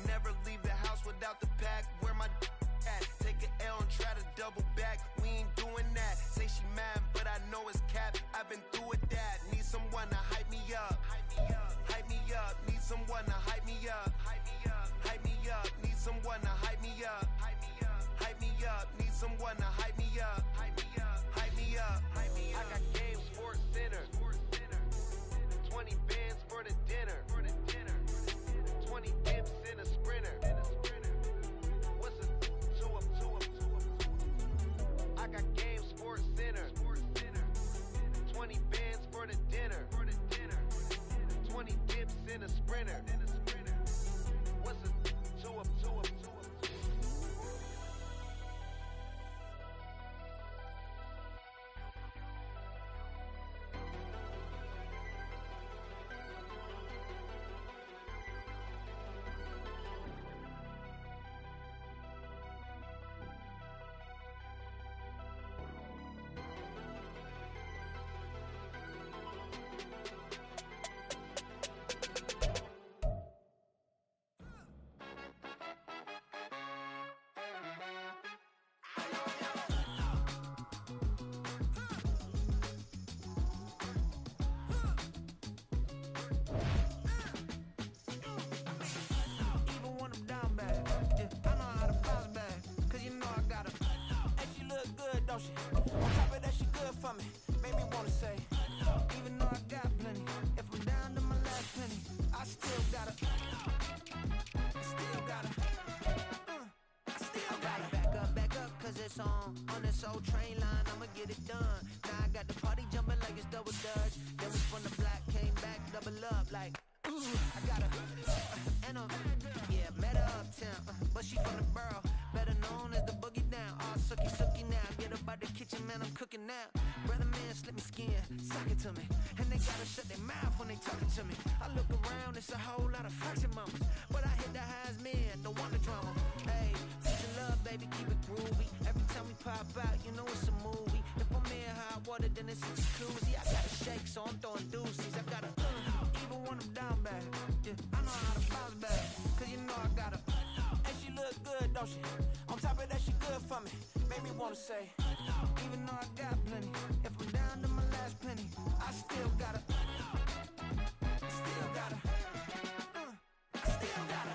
G: Never leave the house without the pack. Where my at? Take an L and try to double back. We ain't doing that. Say she mad, but I know it's cap. I've been through with that. Need someone to hype me up. Hype me up. Hype me up. Need someone to hype me up. Hype me up. Hype me up. Need someone to hype me up. Hype me up. Hype me up. Need someone to hype me up. Hype me up. Hype me up. Hype me up. I got Game Sports Center. 20 bands for the dinner. 20 dips in a sprinter. What's a 2 up, 2 up, 2 up? I got Game Sports Center. 20 bands for the dinner. 20 dips in a sprinter. What's a 2 up, 2 up, 2 up, 2 up?
H: On this old train line, I'ma get it done. Now I got the party jumping like it's double dutch. Then we from the block, came back, double up like, I got her, and yeah, met her uptown, but she from the borough, better known as the boogie down. All sookie sookie now, get up out the kitchen, man, I'm cooking now. Brother man, slip me skin, suck it to me, and they gotta shut their mouth when they talking to me. I look around, it's a whole lot of fraction mamas, but I hit the highs, man, don't want the drama. Hey, peace and love, baby, keep it groovy. Every time we pop out, you know it's a movie. If I'm in hot water, then it's a jacuzzi. I gotta shake, so I'm throwing deuces. I gotta even when I'm down bad. Yeah, I know how to bounce back, cause you know I gotta. And she look good, don't she? On top of that, she good for me. Made me wanna say, even though I got plenty, if I'm down to my last penny, I still gotta. still gotta, I still gotta.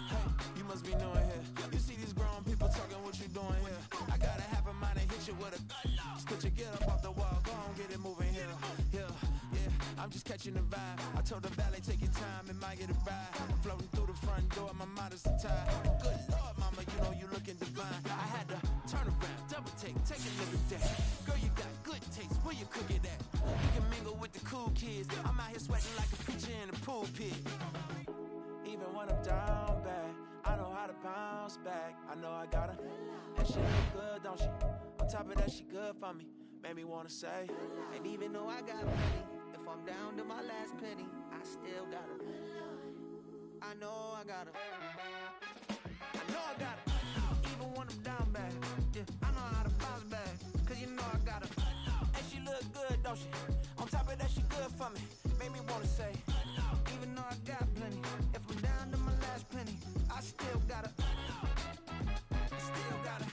H: Hey, you must be new in here. You see these grown people talking, what you doing here? I gotta have a mind to hit you with a spit your get up off the wall, go on, get it moving here. Yeah, I'm just catching the vibe. I told the valet, take your time, it might get a ride. I'm floating through the front door, my mind is tied. Good Lord, mama, you know you looking divine. I had to turn around, double take a look at that. Girl, you got good taste, where you cook it at? You can mingle with the cool kids. I'm out here sweating like a preacher in a pool pit. Even when I'm down bad, I know how to bounce back. I know I got her, and she look good, don't she? On top of that, she good for me. Made me wanna say, and even though I got money, if I'm down to my last penny, I still got her. I know I got her. I know I got her. Even when I'm down bad, yeah, I know how to bounce back. Cause you know I got her. And she look good, don't she? On top of that, she good for me. Made me wanna say, even though I got plenty, if I'm down to my last penny, I still got her. I still got her.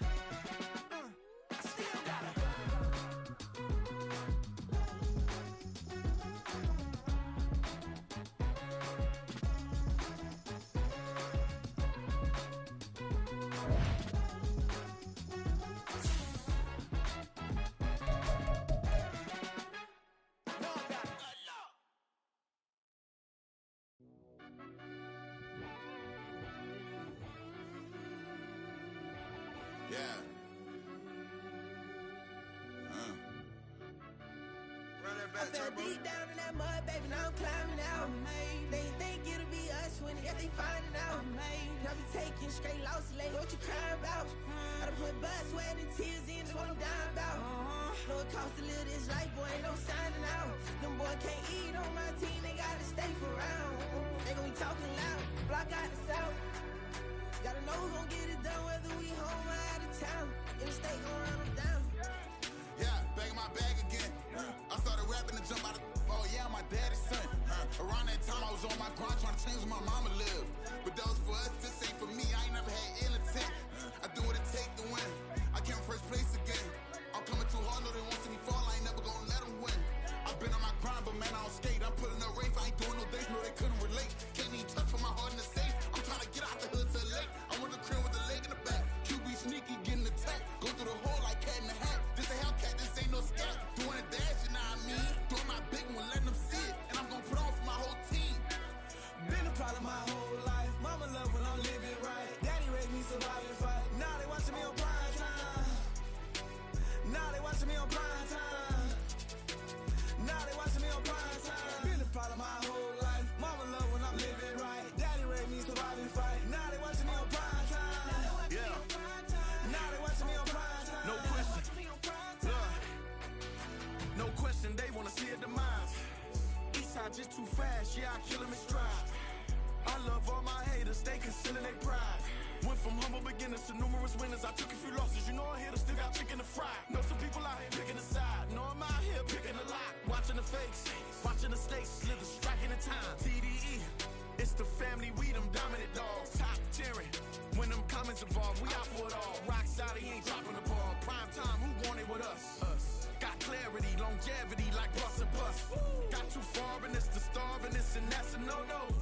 H: I still got her.
I: Yeah. Run that
H: I
I: back,
H: fell
I: Turbo.
H: deep down in that mud, baby, now I'm climbing out. They think it'll be us when they finding out. I be taking straight losses, lady, what you crying about? I done put blood, sweat, and tears in, that's what I'm dying about. Know it costs to live this life, boy, ain't no signing out. Them boy can't eat on my team, they gotta stay for round. They gon' be talking loud, block out the south. Gotta know who gon' get it done, whether we home or out of town. Interstate gon' run them down.
I: Yeah, back in my bag again. I started rapping to jump out of. Oh yeah, I'm my daddy's son. Around that time I was on my grind trying to change where my mama lived. But that was for us, this ain't for me. I ain't never had ill intent. I do what it take to win. I came first place again. I'm coming too hard, know they want to see me fall. I ain't never gonna let them win. I've been on my grind, but man, I don't skate. I'm putting up race, I ain't doing no days, no they couldn't relate. Can't even touch for my heart in the safe. I'm trying to get out the hood to the lake. I want the crib with the leg in the back. QB sneaky, getting attacked. Go through the hole like cat in the hat. This a Hellcat, this ain't no scat. Doing a dash, you know what I mean? Doing my big one, letting them see it. And I'm gonna put on for my whole team.
H: Been a problem my whole life. Mama love when I'm living right. Daddy raised me survive and fight. Now they watching me on prime time. Now they watching me on prime time. Now they watching me on prime time. Been a problem my whole life. Mama love when I'm living right. Daddy raised me survive and fight. Now they watching me on prime time.
D: Yeah.
H: Now they watching me on prime time.
D: No question. No question, they wanna see a demise. Eastside just too fast, yeah, I kill them in stride. I love all my haters, they concealing their pride. Went from humble beginners to numerous winners. I took a few losses, you know I'm here to still got chicken to fry. Know some people out here picking a side, know I'm out here picking a lot. Watching the fakes, watching the stakes, slither, striking the time. TDE, it's the family, we them dominant dogs. Top tiering, when them comments involved, we out for it all. Rock solid, he ain't dropping the ball. Prime time, who want it with us? Got clarity, longevity like bus and bus. Got too far and it's the starving, this and that's a no-no.